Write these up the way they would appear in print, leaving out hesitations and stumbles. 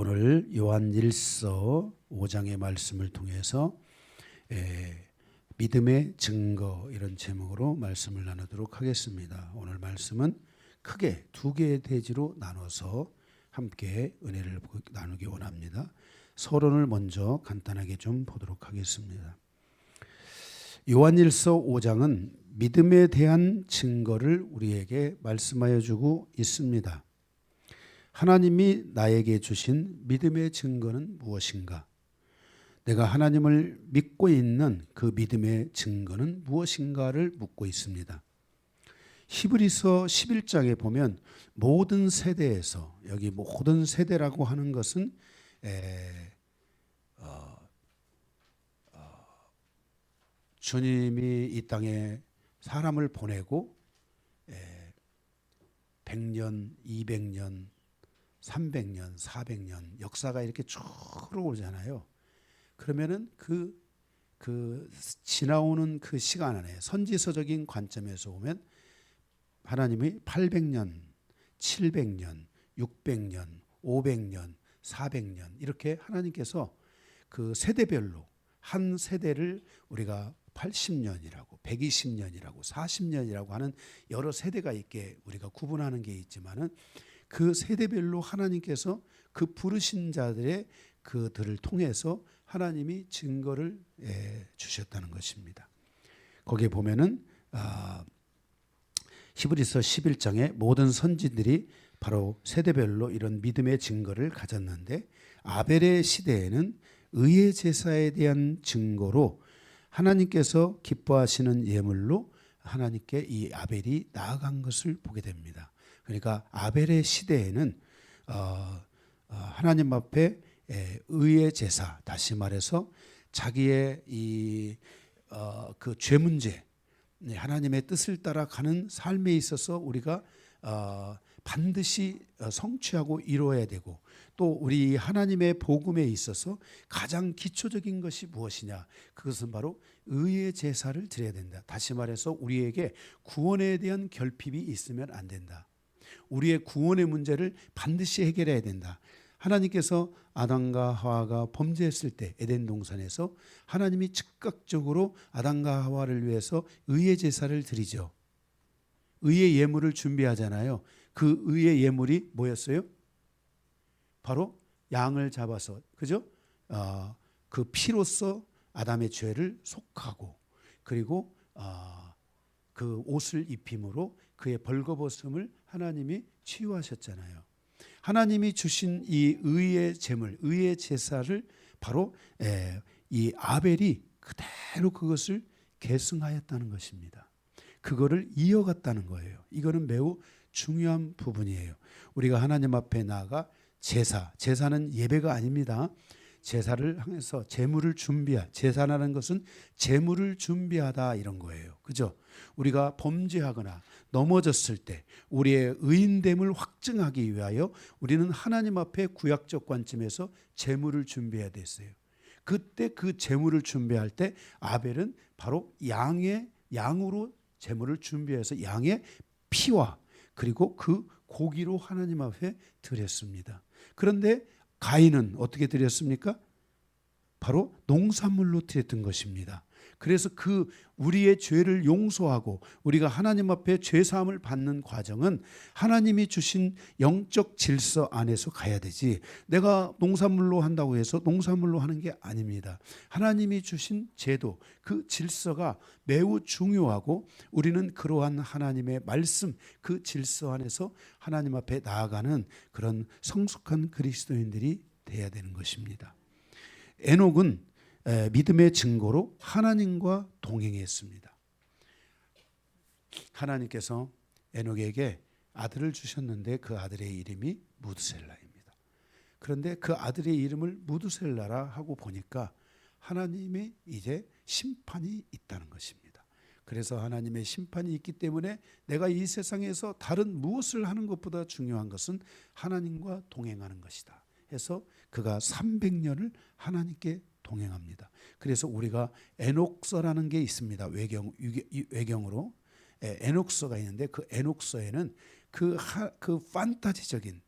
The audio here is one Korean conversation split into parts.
오늘 요한일서 5장의 말씀을 통해서 믿음의 증거 이런 제목으로 말씀을 나누도록 하겠습니다. 오늘 말씀은 크게 두 개의 대지로 나눠서 함께 은혜를 나누기 원합니다. 서론을 먼저 간단하게 좀 보도록 하겠습니다. 요한일서 5장은 믿음에 대한 증거를 우리에게 말씀하여 주고 있습니다. 하나님이 나에게 주신 믿음의 증거는 무엇인가? 내가 하나님을 믿고 있는 그 믿음의 증거는 무엇인가를 묻고 있습니다. 히브리서 11장에 보면 모든 세대에서, 여기 모든 세대라고 하는 것은 주님이 이 땅에 사람을 보내고 100년, 200년, 300년, 400년 역사가 이렇게 쭉 흘러오잖아요. 그러면은 그 지나오는 그 시간 안에 선지서적인 관점에서 보면 하나님이 800년, 700년, 600년, 500년, 400년 이렇게 하나님께서 그 세대별로 한 세대를 우리가 80년이라고 120년이라고 40년이라고 하는 여러 세대가 있게 우리가 구분하는 게 있지만은 그 세대별로 하나님께서 그 부르신 자들의 그들을 통해서 하나님이 증거를 주셨다는 것입니다. 거기에 보면은 히브리서 11장에 모든 선지들이 바로 세대별로 이런 믿음의 증거를 가졌는데 아벨의 시대에는 의의 제사에 대한 증거로 하나님께서 기뻐하시는 예물로 하나님께 이 아벨이 나아간 것을 보게 됩니다. 그러니까 아벨의 시대에는 하나님 앞에 의의 제사, 다시 말해서 자기의 그 죄 문제, 하나님의 뜻을 따라가는 삶에 있어서 우리가 반드시 성취하고 이루어야 되고, 또 우리 하나님의 복음에 있어서 가장 기초적인 것이 무엇이냐? 그것은 바로 의의 제사를 드려야 된다. 다시 말해서 우리에게 구원에 대한 결핍이 있으면 안 된다. 우리의 구원의 문제를 반드시 해결해야 된다. 하나님께서 아담과 하와가 범죄했을 때 에덴 동산에서 하나님이 즉각적으로 아담과 하와를 위해서 의의 제사를 드리죠. 의의 예물을 준비하잖아요. 그 의의 예물이 뭐였어요? 바로 양을 잡아서, 그죠? 그 피로써 아담의 죄를 속하고, 그리고 그 옷을 입힘으로 그의 벌거벗음을 하나님이 치유하셨잖아요. 하나님이 주신 이 의의 제물, 의의 제사를 바로 이 아벨이 그대로 그것을 계승하였다는 것입니다. 그거를 이어갔다는 거예요. 이거는 매우 중요한 부분이에요. 우리가 하나님 앞에 나아가 제사는 예배가 아닙니다. 제사를 향해서 제물을 제사라는 것은 제물을 준비하다 이런 거예요. 그죠? 우리가 범죄하거나 넘어졌을 때 우리의 의인됨을 확증하기 위하여 우리는 하나님 앞에 구약적 관점에서 제물을 준비해야 됐어요. 그때 그 제물을 준비할 때 아벨은 바로 양으로 제물을 준비해서 양의 피와 그리고 그 고기로 하나님 앞에 드렸습니다. 그런데 가인은 어떻게 드렸습니까? 바로 농산물로 드렸던 것입니다. 그래서 그 우리의 죄를 용서하고 우리가 하나님 앞에 죄사함을 받는 과정은 하나님이 주신 영적 질서 안에서 가야 되지, 내가 농산물로 한다고 해서 농산물로 하는 게 아닙니다. 하나님이 주신 제도, 그 질서가 매우 중요하고 우리는 그러한 하나님의 말씀, 그 질서 안에서 하나님 앞에 나아가는 그런 성숙한 그리스도인들이 돼야 되는 것입니다. 에녹은 믿음의 증거로 하나님과 동행했습니다. 하나님께서 에녹에게 아들을 주셨는데 그 아들의 이름이 무드셀라입니다. 그런데 그 아들의 이름을 무드셀라라 하고 보니까 하나님이 이제 심판이 있다는 것입니다. 그래서 하나님의 심판이 있기 때문에 내가 이 세상에서 다른 무엇을 하는 것보다 중요한 것은 하나님과 동행하는 것이다 해서 그가 300년을 하나님께 동행합니다. 그래서 우리가 에녹서라는 게 있습니다. 외경으로 에녹서가 있는데 그 에녹서에는 그 판타지적인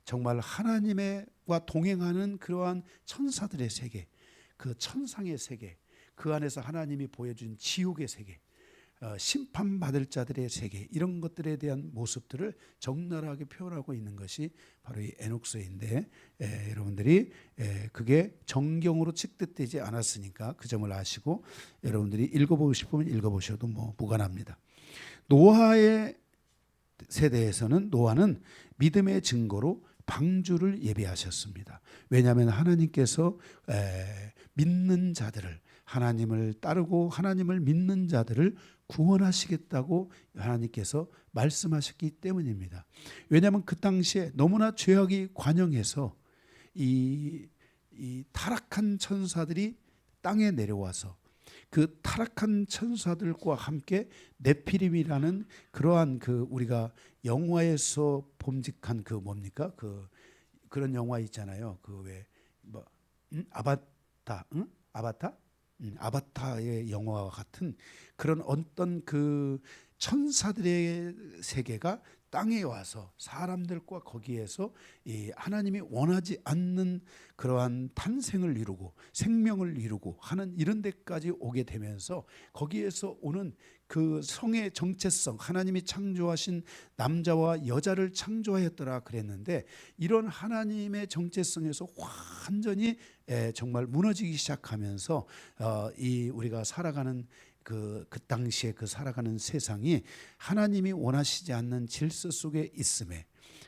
정말 하나님의 하나님과 동행하는 그러한 천사들의 세계, 그 천상의 세계, 그 안에서 하나님이 보여준 지옥의 세계, 심판받을 자들의 세계, 이런 것들에 대한 모습들을 적나라하게 표현하고 있는 것이 바로 이 에녹서인데, 여러분들이 그게 정경으로 측득되지 않았으니까 그 점을 아시고 여러분들이 읽어보고 싶으면 읽어보셔도 무관합니다. 노아의 세대에서는 노아는 믿음의 증거로 방주를 예비하셨습니다. 왜냐하면 하나님께서 믿는 자들을, 하나님을 따르고 하나님을 믿는 자들을 구원하시겠다고 하나님께서 말씀하셨기 때문입니다. 왜냐하면 그 당시에 너무나 죄악이 관영해서 이 타락한 천사들이 땅에 내려와서 그 타락한 천사들과 함께 네피림이라는 그러한 그 우리가 영화에서 범직한 그 뭡니까? 그런 영화 있잖아요. 그 왜 아바타, 아바타? 아바타의 영화와 같은 그런 어떤 그 천사들의 세계가 땅에 와서 사람들과 거기에서 이 하나님이 원하지 않는 그러한 탄생을 이루고 생명을 이루고 하는 이런 데까지 오게 되면서 거기에서 오는 그 성의 정체성, 하나님이 창조하신 남자와 여자를 창조하였더라 그랬는데, 이런 하나님의 정체성에서 완전히 정말 무너지기 시작하면서 이 우리가 살아가는 그 당시에 그 살아가는 세상이 하나님이 원하시지 않는 질서 속에 있음에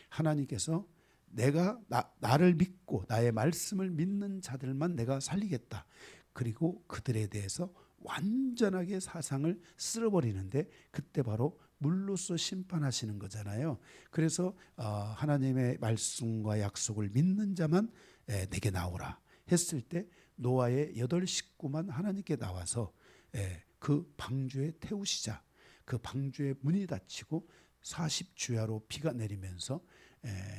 하나님께서 내가 나를 믿고 나의 말씀을 믿는 자들만 내가 살리겠다. 그리고 그들에 대해서 완전하게 사상을 쓸어버리는데, 그때 바로 물로써 심판하시는 거잖아요. 그래서 하나님의 말씀과 약속을 믿는 자만 내게 나오라 했을 때 노아의 8 식구만 하나님께 나와서 그 방주에 태우시자 그 방주의 문이 닫히고 40주야로 비가 내리면서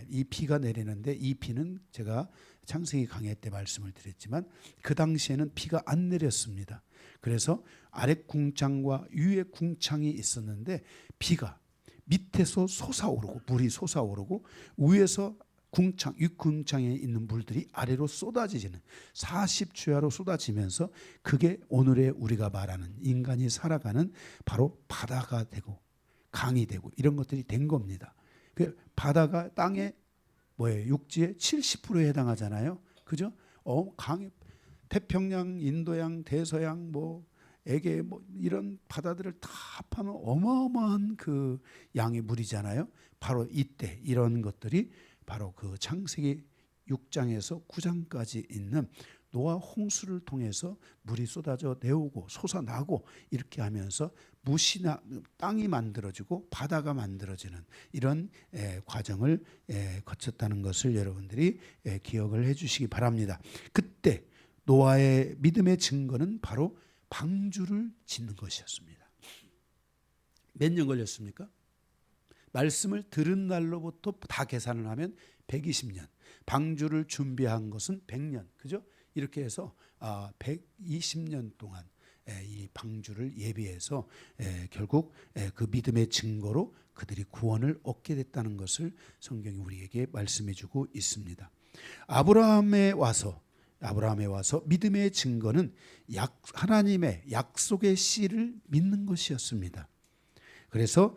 이 비가 내리는데, 이 비는 제가 창세기 강해 때 말씀을 드렸지만 그 당시에는 비가 안 내렸습니다. 그래서 아래 궁창과 위에 궁창이 있었는데 비가 밑에서 솟아오르고 물이 솟아오르고 위에서 궁창, 윗궁창에 있는 물들이 아래로 쏟아지는 40주야로 쏟아지면서 그게 오늘의 우리가 말하는 인간이 살아가는 바로 바다가 되고 강이 되고 이런 것들이 된 겁니다. 그 바다가 땅에 육지의 70%에 해당하잖아요. 그죠? 강이 태평양, 인도양, 대서양, 에게 이런 바다들을 다 합하면 어마어마한 그 양의 물이잖아요. 바로 이때 이런 것들이 바로 그 창세기 6장에서 9장까지 있는 노아 홍수를 통해서 물이 쏟아져 내오고 솟아나고 이렇게 하면서 땅이 만들어지고 바다가 만들어지는 이런 과정을 거쳤다는 것을 여러분들이 기억을 해 주시기 바랍니다. 그때 노아의 믿음의 증거는 바로 방주를 짓는 것이었습니다. 몇 년 걸렸습니까? 말씀을 들은 날로부터 다 계산을 하면 120년. 방주를 준비한 것은 100년. 그죠? 이렇게 해서 120년 동안 이 방주를 예비해서 결국 그 믿음의 증거로 그들이 구원을 얻게 됐다는 것을 성경이 우리에게 말씀해 주고 있습니다. 아브라함에 와서 믿음의 증거는 하나님의 약속의 씨를 믿는 것이었습니다. 그래서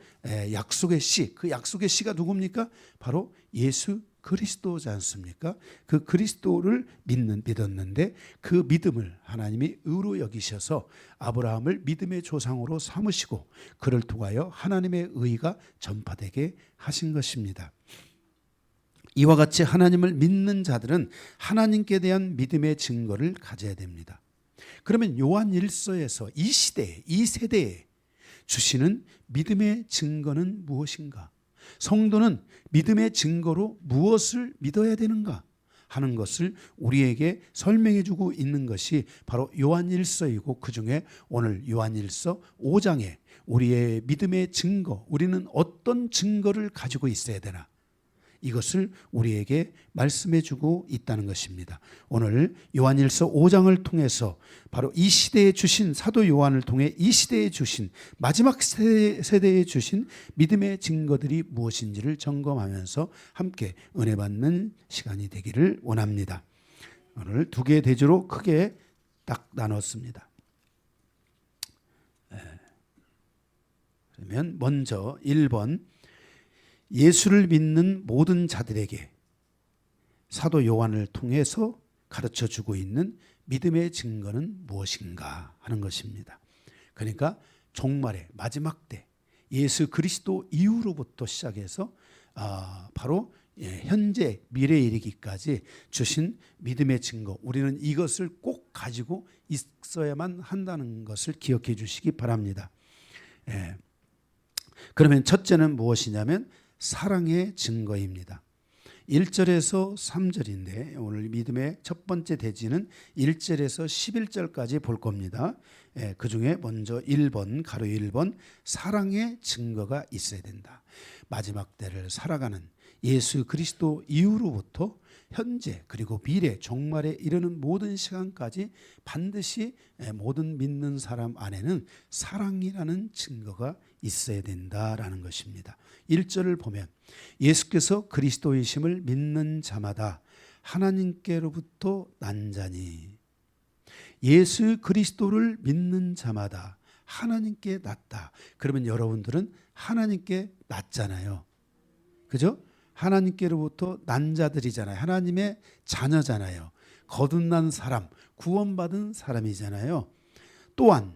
약속의 씨, 그 약속의 씨가 누굽니까? 바로 예수 그리스도지 않습니까? 그 그리스도를 믿었는데 그 믿음을 하나님이 의로 여기셔서 아브라함을 믿음의 조상으로 삼으시고 그를 통하여 하나님의 의가 전파되게 하신 것입니다. 이와 같이 하나님을 믿는 자들은 하나님께 대한 믿음의 증거를 가져야 됩니다. 그러면 요한 1서에서 이 시대에, 이 세대에 주시는 믿음의 증거는 무엇인가? 성도는 믿음의 증거로 무엇을 믿어야 되는가 하는 것을 우리에게 설명해 주고 있는 것이 바로 요한 1서이고 그중에 오늘 요한 1서 5장에 우리의 믿음의 증거, 우리는 어떤 증거를 가지고 있어야 되나? 이것을 우리에게 말씀해 주고 있다는 것입니다. 오늘 요한일서 5장을 통해서 바로 이 시대에 주신 사도 요한을 통해 이 시대에 주신 마지막 세대에 주신 믿음의 증거들이 무엇인지를 점검하면서 함께 은혜 받는 시간이 되기를 원합니다. 오늘 두 개의 대주로 크게 딱 나눴습니다. 그러면 먼저 1번, 예수를 믿는 모든 자들에게 사도 요한을 통해서 가르쳐 주고 있는 믿음의 증거는 무엇인가 하는 것입니다. 그러니까 종말의 마지막 때 예수 그리스도 이후로부터 시작해서 바로 현재 미래에 이르기까지 주신 믿음의 증거, 우리는 이것을 꼭 가지고 있어야만 한다는 것을 기억해 주시기 바랍니다. 그러면 첫째는 무엇이냐면 사랑의 증거입니다. 1절에서 3절인데 오늘 믿음의 첫 번째 대지는 1절에서 11절까지 볼 겁니다. 그 중에 먼저 1번, 가로 1번, 사랑의 증거가 있어야 된다. 마지막 때를 살아가는 예수 그리스도 이후로부터 현재 그리고 미래 종말에 이르는 모든 시간까지 반드시 모든 믿는 사람 안에는 사랑이라는 증거가 있어야 된다라는 것입니다. 1절을 보면 예수께서 그리스도이심을 믿는 자마다 하나님께로부터 난 자니, 예수 그리스도를 믿는 자마다 하나님께 났다. 그러면 여러분들은 하나님께 났잖아요. 그죠? 하나님께로부터 난 자들이잖아요. 하나님의 자녀잖아요. 거듭난 사람, 구원받은 사람이잖아요. 또한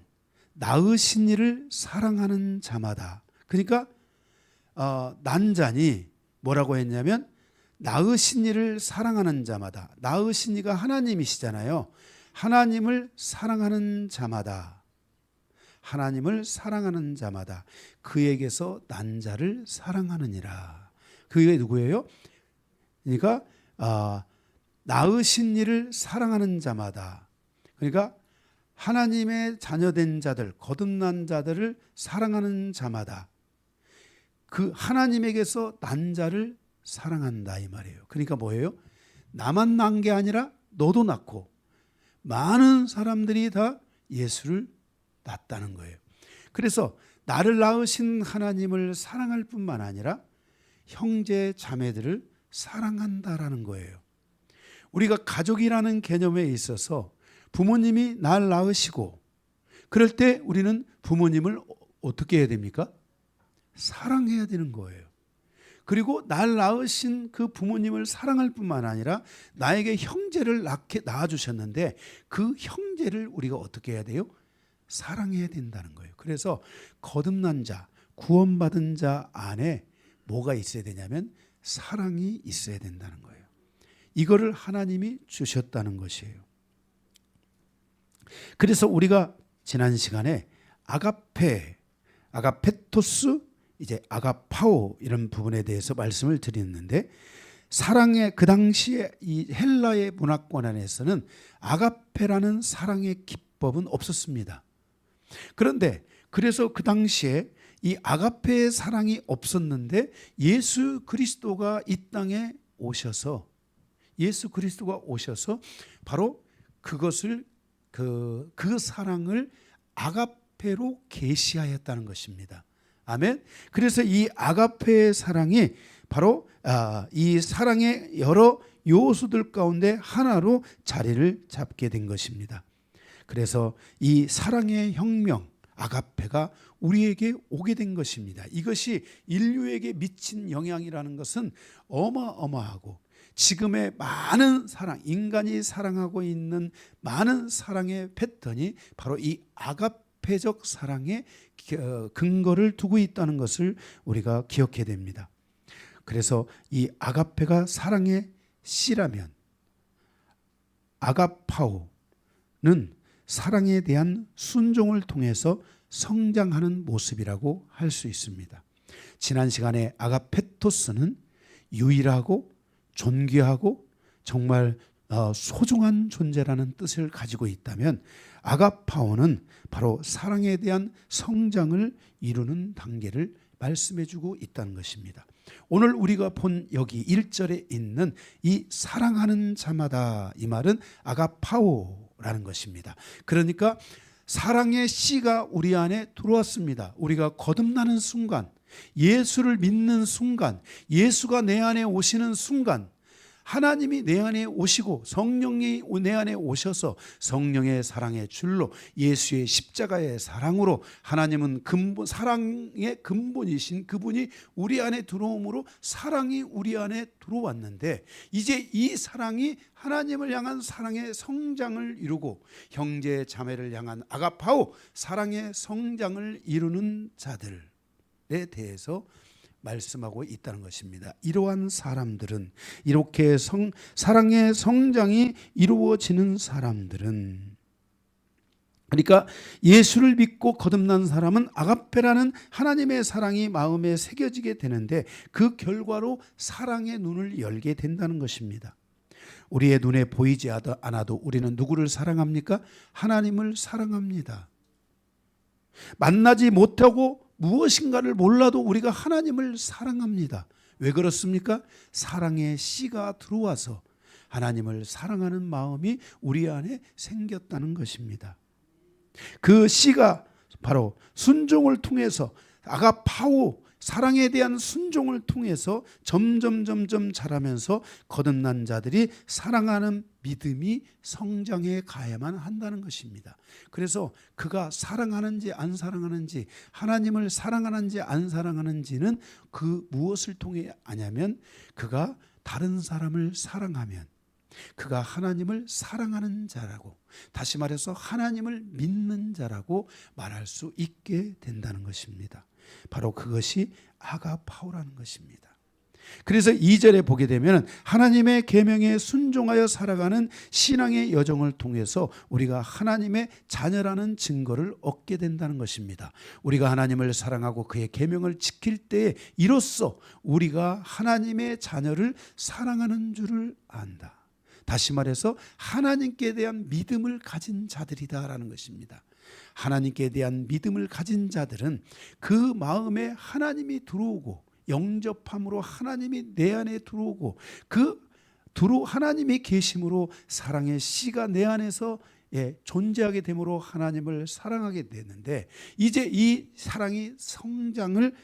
낳으신 이를 사랑하는 자마다, 그러니까 난 자니 뭐라고 했냐면 낳으신 이를 사랑하는 자마다, 낳으신 이가 하나님이시잖아요. 하나님을 사랑하는 자마다, 하나님을 사랑하는 자마다 그에게서 난 자를 사랑하느니라. 그게 누구예요? 그러니까 낳으신 이를 사랑하는 자마다, 그러니까 하나님의 자녀된 자들, 거듭난 자들을 사랑하는 자마다 그 하나님에게서 난 자를 사랑한다 이 말이에요. 그러니까 뭐예요? 나만 낳은 게 아니라 너도 낳고 많은 사람들이 다 예수를 낳았다는 거예요. 그래서 나를 낳으신 하나님을 사랑할 뿐만 아니라 형제 자매들을 사랑한다라는 거예요. 우리가 가족이라는 개념에 있어서 부모님이 날 낳으시고 그럴 때 우리는 부모님을 어떻게 해야 됩니까? 사랑해야 되는 거예요. 그리고 날 낳으신 그 부모님을 사랑할 뿐만 아니라 나에게 형제를 낳아주셨는데 그 형제를 우리가 어떻게 해야 돼요? 사랑해야 된다는 거예요. 그래서 거듭난 자, 구원받은 자 안에 뭐가 있어야 되냐면 사랑이 있어야 된다는 거예요. 이거를 하나님이 주셨다는 것이에요. 그래서 우리가 지난 시간에 아가페토스, 이제 아가파오 이런 부분에 대해서 말씀을 드렸는데, 사랑의 그 당시에 이 헬라의 문화권 안에서는 아가페라는 사랑의 기법은 없었습니다. 그런데 그래서 그 당시에 이 아가페의 사랑이 없었는데 예수 그리스도가 이 땅에 오셔서, 예수 그리스도가 오셔서 바로 그것을 그 사랑을 아가페로 계시하였다는 것입니다. 아멘. 그래서 이 아가페의 사랑이 바로 이 사랑의 여러 요소들 가운데 하나로 자리를 잡게 된 것입니다. 그래서 이 사랑의 혁명 아가페가 우리에게 오게 된 것입니다. 이것이 인류에게 미친 영향이라는 것은 어마어마하고, 지금의 많은 사랑, 인간이 사랑하고 있는 많은 사랑의 패턴이 바로 이 아가페적 사랑의 근거를 두고 있다는 것을 우리가 기억해야 됩니다. 그래서 이 아가페가 사랑의 씨라면 아가파오는 사랑에 대한 순종을 통해서 성장하는 모습이라고 할 수 있습니다. 지난 시간에 아가페토스는 유일하고 존귀하고 정말 소중한 존재라는 뜻을 가지고 있다면, 아가파오는 바로 사랑에 대한 성장을 이루는 단계를 말씀해주고 있다는 것입니다. 오늘 우리가 본 여기 1절에 있는 이 사랑하는 자마다, 이 말은 아가파오라는 것입니다. 그러니까 사랑의 씨가 우리 안에 들어왔습니다. 우리가 거듭나는 순간, 예수를 믿는 순간, 예수가 내 안에 오시는 순간, 하나님이 내 안에 오시고 성령이 내 안에 오셔서 성령의 사랑의 줄로, 예수의 십자가의 사랑으로, 하나님은 근본, 사랑의 근본이신 그분이 우리 안에 들어옴으로 사랑이 우리 안에 들어왔는데, 이제 이 사랑이 하나님을 향한 사랑의 성장을 이루고 형제 자매를 향한 아가파오, 사랑의 성장을 이루는 자들에 대해서 말씀하고 있다는 것입니다. 이러한 사람들은, 이렇게 사랑의 성장이 이루어지는 사람들은, 그러니까 예수를 믿고 거듭난 사람은 아가페라는 하나님의 사랑이 마음에 새겨지게 되는데, 그 결과로 사랑의 눈을 열게 된다는 것입니다. 우리의 눈에 보이지 않아도 우리는 누구를 사랑합니까? 하나님을 사랑합니다. 만나지 못하고 무엇인가를 몰라도 우리가 하나님을 사랑합니다. 왜 그렇습니까? 사랑의 씨가 들어와서 하나님을 사랑하는 마음이 우리 안에 생겼다는 것입니다. 그 씨가 바로 순종을 통해서, 아가파오, 사랑에 대한 순종을 통해서 점점 자라면서 거듭난 자들이 사랑하는 믿음이 성장해 가야만 한다는 것입니다. 그래서 그가 사랑하는지 안 사랑하는지, 하나님을 사랑하는지 안 사랑하는지는 그 무엇을 통해 아냐면, 그가 다른 사람을 사랑하면 그가 하나님을 사랑하는 자라고, 다시 말해서 하나님을 믿는 자라고 말할 수 있게 된다는 것입니다. 바로 그것이 아가파오라는 것입니다. 그래서 2절에 보게 되면 하나님의 계명에 순종하여 살아가는 신앙의 여정을 통해서 우리가 하나님의 자녀라는 증거를 얻게 된다는 것입니다. 우리가 하나님을 사랑하고 그의 계명을 지킬 때에 이로써 우리가 하나님의 자녀를 사랑하는 줄을 안다. 다시 말해서 하나님께 대한 믿음을 가진 자들이다라는 것입니다. 하나님께 대한 믿음을 가진 자들은 그 마음에 하나님이 들어오고, 영접함으로 하나님이 내 안에 들어오고, 하나님이 계심으로 사랑의 씨가 내 안에서 존재하게 됨으로 하나님을 사랑하게 되는데, 이제 이 사랑이 성장을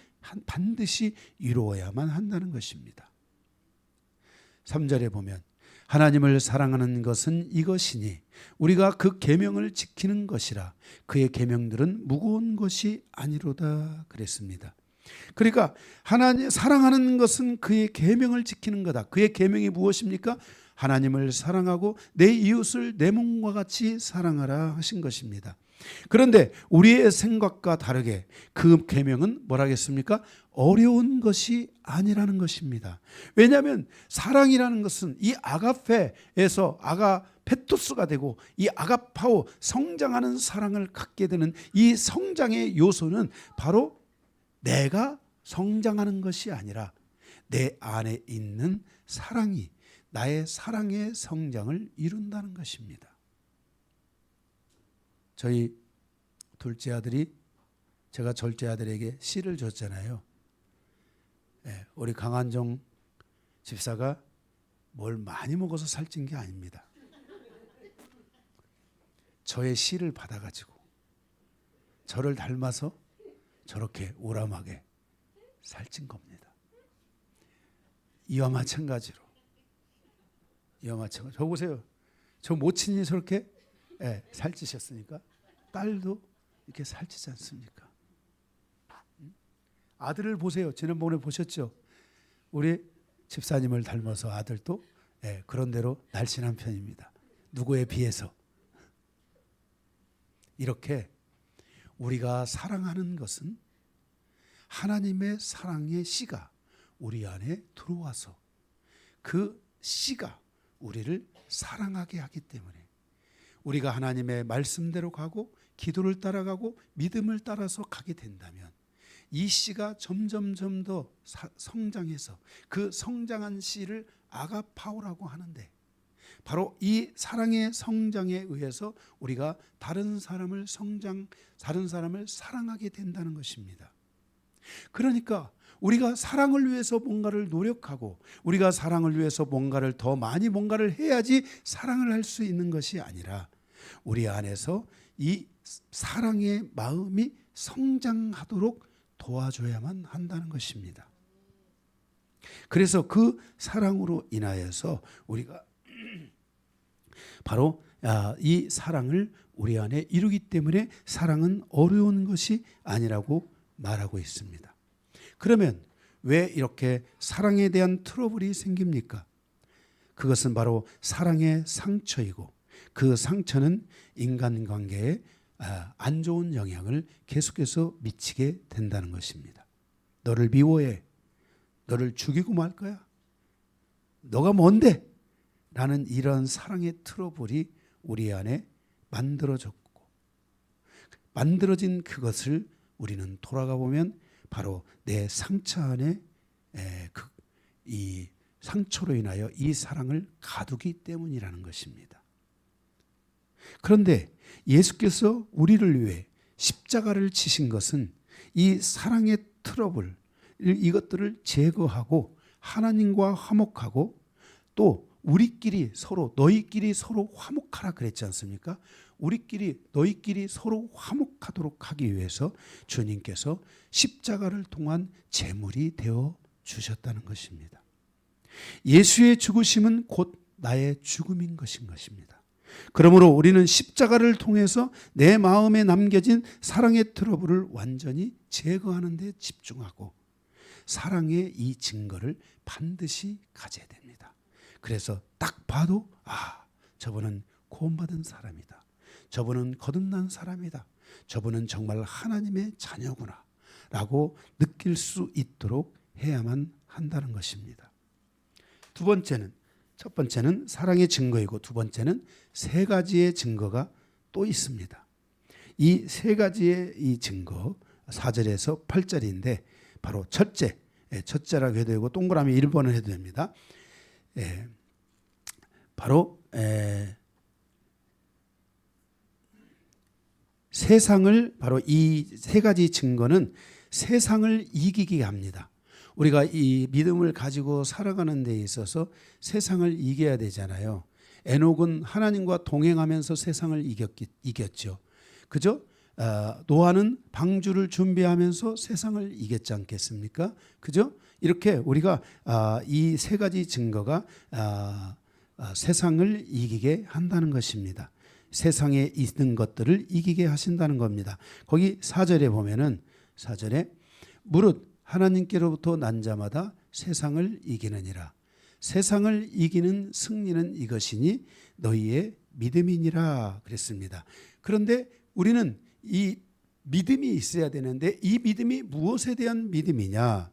반드시 이루어야만 한다는 것입니다. 3절에 보면 하나님을 사랑하는 것은 이것이니 우리가 그 계명을 지키는 것이라, 그의 계명들은 무거운 것이 아니로다 그랬습니다. 그러니까 하나님 사랑하는 것은 그의 계명을 지키는 거다. 그의 계명이 무엇입니까? 하나님을 사랑하고 내 이웃을 내 몸과 같이 사랑하라 하신 것입니다. 그런데 우리의 생각과 다르게 그 계명은 뭐라겠습니까? 어려운 것이 아니라는 것입니다. 왜냐하면 사랑이라는 것은 이 아가페에서 아가페토스가 되고, 이 아가파오, 성장하는 사랑을 갖게 되는 이 성장의 요소는 바로 내가 성장하는 것이 아니라 내 안에 있는 사랑이 나의 사랑의 성장을 이룬다는 것입니다. 저희 둘째 아들이, 제가 절째 아들에게 씨를 줬잖아요. 우리 강한종 집사가 뭘 많이 먹어서 살찐 게 아닙니다. 저의 씨를 받아가지고 저를 닮아서 저렇게 오람하게 살찐 겁니다. 이와 마찬가지로 저 보세요. 저 모친이 저렇게 살찌셨으니까 딸도 이렇게 살찌지 않습니까? 아들을 보세요. 지난번에 보셨죠? 우리 집사님을 닮아서 아들도 그런 대로 날씬한 편입니다. 누구에 비해서. 이렇게 우리가 사랑하는 것은 하나님의 사랑의 씨가 우리 안에 들어와서 그 씨가 우리를 사랑하게 하기 때문에, 우리가 하나님의 말씀대로 가고 기도를 따라가고 믿음을 따라서 가게 된다면 이 씨가 점점 더 성장해서 성장해서 그 성장한 씨를 아가파오라고 하는데, 바로 이 사랑의 성장에 의해서 우리가 다른 사람을 사랑하게 된다는 것입니다. 그러니까 우리가 사랑을 위해서 뭔가를 노력하고 우리가 사랑을 위해서 뭔가를 더 많이 뭔가를 해야지 사랑을 할 수 있는 것이 아니라 우리 안에서 이 사랑의 마음이 성장하도록 도와줘야만 한다는 것입니다. 그래서 그 사랑으로 인하여서 우리가 바로 이 사랑을 우리 안에 이루기 때문에 사랑은 어려운 것이 아니라고 말하고 있습니다. 그러면 왜 이렇게 사랑에 대한 트러블이 생깁니까? 그것은 바로 사랑의 상처이고 그 상처는 인간관계에 안 좋은 영향을 계속해서 미치게 된다는 것입니다. 너를 미워해. 너를 죽이고 말 거야. 너가 뭔데? 라는 이런 사랑의 트러블이 우리 안에 만들어졌고 만들어진 그것을 우리는 돌아가 보면 바로 내 상처 안에 이 상처로 인하여 이 사랑을 가두기 때문이라는 것입니다. 그런데 예수께서 우리를 위해 십자가를 치신 것은 이 사랑의 트러블 이것들을 제거하고 하나님과 화목하고 또 우리끼리 서로 너희끼리 서로 화목하라 그랬지 않습니까? 우리끼리 너희끼리 서로 화목하도록 하기 위해서 주님께서 십자가를 통한 제물이 되어 주셨다는 것입니다. 예수의 죽으심은 곧 나의 죽음인 것입니다. 그러므로 우리는 십자가를 통해서 내 마음에 남겨진 사랑의 트러블을 완전히 제거하는 데 집중하고 사랑의 이 증거를 반드시 가져야 됩니다. 그래서 딱 봐도 저분은 구원받은 사람이다. 저분은 거듭난 사람이다. 저분은 정말 하나님의 자녀구나 라고 느낄 수 있도록 해야만 한다는 것입니다. 첫 번째는 사랑의 증거이고 두 번째는 세 가지의 증거가 또 있습니다. 이 세 가지의 이 증거 4절에서 8절인데 바로 첫째라고 해도 되고 동그라미 1번을 해도 됩니다. 바로 세상을 바로 이 세 가지 증거는 세상을 이기게 합니다. 우리가 이 믿음을 가지고 살아가는 데 있어서 세상을 이겨야 되잖아요. 에녹은 하나님과 동행하면서 세상을 이겼죠. 그죠? 노아는 방주를 준비하면서 세상을 이겼지 않겠습니까? 그죠? 이렇게 우리가 이 세 가지 증거가 세상을 이기게 한다는 것입니다. 세상에 있는 것들을 이기게 하신다는 겁니다. 거기 4절에 보면은 4절에 무릇 하나님께로부터 난 자마다 세상을 이기느니라. 세상을 이기는 승리는 이것이니 너희의 믿음이니라 그랬습니다. 그런데 우리는 이 믿음이 있어야 되는데 이 믿음이 무엇에 대한 믿음이냐?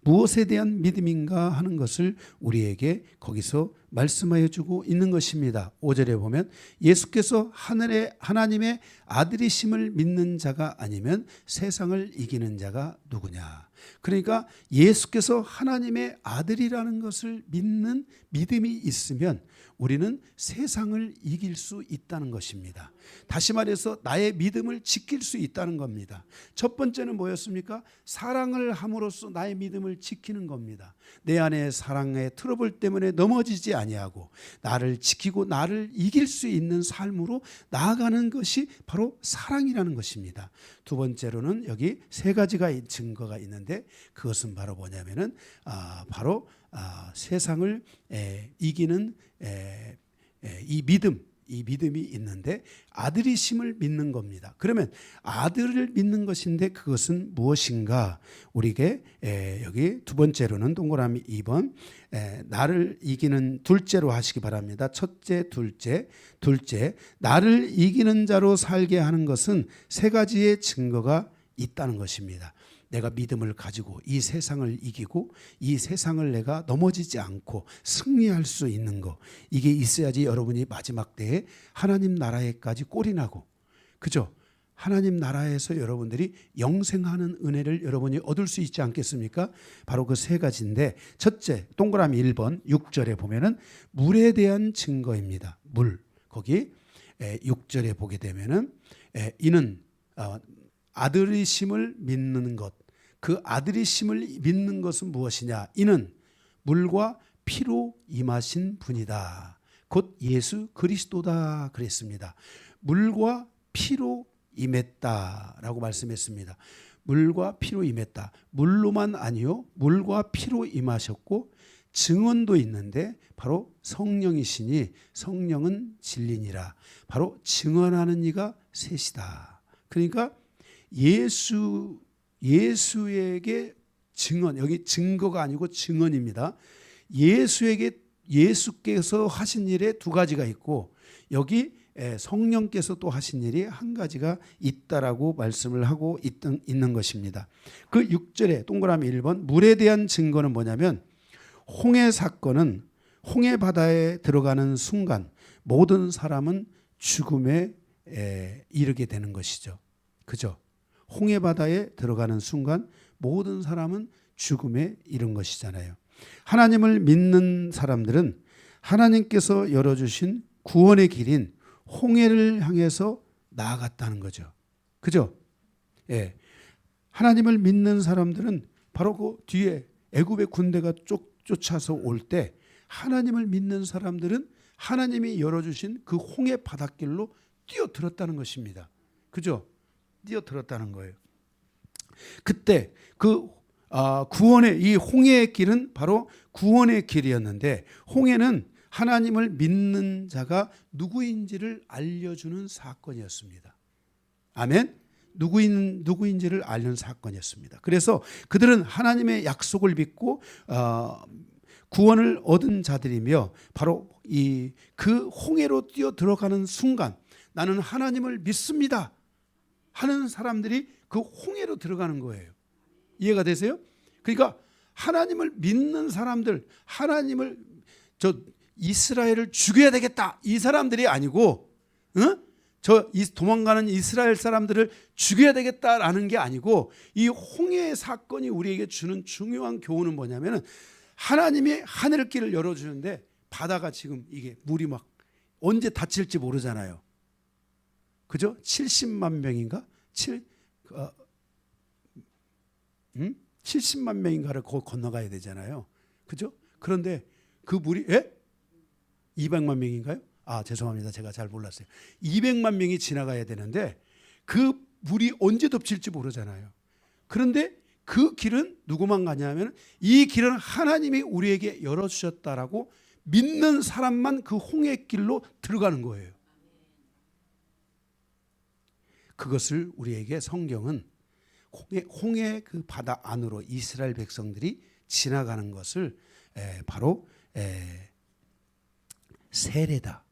무엇에 대한 믿음인가 하는 것을 우리에게 거기서 말씀하여 주고 있는 것입니다. 5절에 보면 예수께서 하나님의 아들이심을 믿는 자가 아니면 세상을 이기는 자가 누구냐. 그러니까 예수께서 하나님의 아들이라는 것을 믿는 믿음이 있으면 우리는 세상을 이길 수 있다는 것입니다. 다시 말해서 나의 믿음을 지킬 수 있다는 겁니다. 첫 번째는 뭐였습니까? 사랑을 함으로써 나의 믿음을 지키는 겁니다. 내 안에 사랑의 트러블 때문에 넘어지지 아니하고 나를 지키고 나를 이길 수 있는 삶으로 나아가는 것이 바로 사랑이라는 것입니다. 두 번째로는 여기 세 가지가 증거가 있는데 그것은 바로 뭐냐면은 바로 세상을 이기는 이 믿음이 있는데 아들이심을 믿는 겁니다. 그러면 아들을 믿는 것인데 그것은 무엇인가? 우리에게 여기 두 번째로는 동그라미 2번 나를 이기는 둘째로 하시기 바랍니다. 첫째, 둘째 나를 이기는 자로 살게 하는 것은 세 가지의 증거가 있다는 것입니다. 내가 믿음을 가지고 이 세상을 이기고 이 세상을 내가 넘어지지 않고 승리할 수 있는 거 이게 있어야지 여러분이 마지막 때에 하나님 나라에까지 꼴이 나고 그죠? 하나님 나라에서 여러분들이 영생하는 은혜를 여러분이 얻을 수 있지 않겠습니까? 바로 그 세 가지인데 첫째 동그라미 1번 6절에 보면은 물에 대한 증거입니다. 물 거기 6절에 보게 되면은 이는 아들이심을 믿는 것 그 아들이심을 믿는 것은 무엇이냐? 이는 물과 피로 임하신 분이다. 곧 예수 그리스도다 그랬습니다. 물과 피로 임했다라고 말씀했습니다. 물과 피로 임했다. 물로만 아니요, 물과 피로 임하셨고 증언도 있는데 바로 성령이시니 성령은 진리니라. 바로 증언하는 이가 셋이다. 그러니까 예수에게 증언, 여기 증거가 아니고 증언입니다. 예수께서 하신 일에 두 가지가 있고 여기 성령께서 또 하신 일이 한 가지가 있다라고 말씀을 하고 있는 것입니다. 그 6절에 동그라미 1번 물에 대한 증거는 뭐냐면 홍해 사건은 홍해 바다에 들어가는 순간 모든 사람은 죽음에 이르게 되는 것이죠. 그죠? 홍해 바다에 들어가는 순간 모든 사람은 죽음에 이른 것이잖아요. 하나님을 믿는 사람들은 하나님께서 열어주신 구원의 길인 홍해를 향해서 나아갔다는 거죠. 그죠? 예. 하나님을 믿는 사람들은 바로 그 뒤에 애굽의 군대가 쫓아서 올 때 하나님을 믿는 사람들은 하나님이 열어주신 그 홍해 바닷길로 뛰어들었다는 것입니다. 그죠? 뛰어들었다는 거예요. 그때 그 구원의 이 홍해의 길은 바로 구원의 길이었는데 홍해는 하나님을 믿는 자가 누구인지를 알려주는 사건이었습니다. 아멘? 누구인지를 알려는 사건이었습니다. 그래서 그들은 하나님의 약속을 믿고 구원을 얻은 자들이며 바로 그 홍해로 뛰어 들어가는 순간 나는 하나님을 믿습니다 하는 사람들이 그 홍해로 들어가는 거예요. 이해가 되세요? 그러니까 하나님을 믿는 사람들, 이스라엘을 죽여야 되겠다 이 사람들이 아니고 도망가는 이스라엘 사람들을 죽여야 되겠다라는 게 아니고 이 홍해의 사건이 우리에게 주는 중요한 교훈은 뭐냐면 하나님이 하늘길을 열어주는데 바다가 지금 이게 물이 막 언제 닫힐지 모르잖아요. 그죠? 70만 명인가? 70만 명인가를 건너가야 되잖아요. 그죠? 그런데 그 물이 200만 명인가요? 죄송합니다. 제가 잘 몰랐어요. 200만 명이 지나가야 되는데 그 물이 언제 덮칠지 모르잖아요. 그런데 그 길은 누구만 가냐면 이 길은 하나님이 우리에게 열어주셨다라고 믿는 사람만 그 홍해길로 들어가는 거예요. 그것을 우리에게 성경은 홍해 그 바다 안으로 이스라엘 백성들이 지나가는 것을 바로 세례다.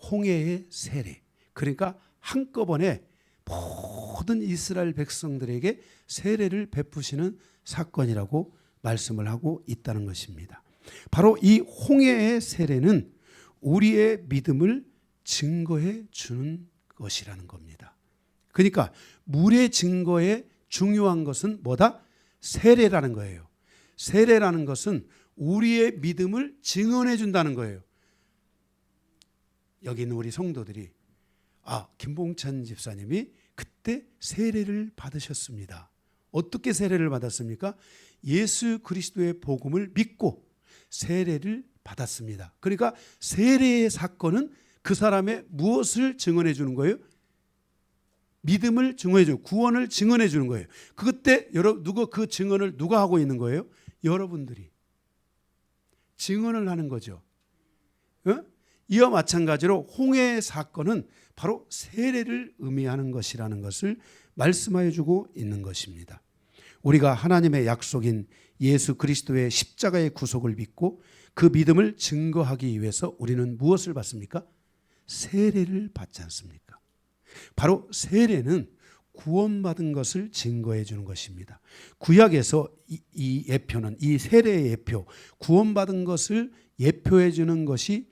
홍해의 세례. 그러니까 한꺼번에 모든 이스라엘 백성들에게 세례를 베푸시는 사건이라고 말씀을 하고 있다는 것입니다. 바로 이 홍해의 세례는 우리의 믿음을 증거해 주는 것이라는 겁니다. 그러니까 물의 증거에 중요한 것은 뭐다? 세례라는 거예요. 세례라는 것은 우리의 믿음을 증언해 준다는 거예요. 여기 있는 우리 성도들이 김봉찬 집사님이 그때 세례를 받으셨습니다. 어떻게 세례를 받았습니까? 예수 그리스도의 복음을 믿고 세례를 받았습니다. 그러니까 세례의 사건은 그 사람의 무엇을 증언해 주는 거예요? 믿음을 증언해 주는, 구원을 증언해 주는 거예요. 그때 그 증언을 누가 하고 있는 거예요? 여러분들이 증언을 하는 거죠. 이와 마찬가지로 홍해의 사건은 바로 세례를 의미하는 것이라는 것을 말씀하여 주고 있는 것입니다. 우리가 하나님의 약속인 예수 그리스도의 십자가의 구속을 믿고 그 믿음을 증거하기 위해서 우리는 무엇을 받습니까? 세례를 받지 않습니까? 바로 세례는 구원받은 것을 증거해 주는 것입니다. 구약에서 이 예표는, 이 세례의 예표, 구원받은 것을 예표해 주는 것이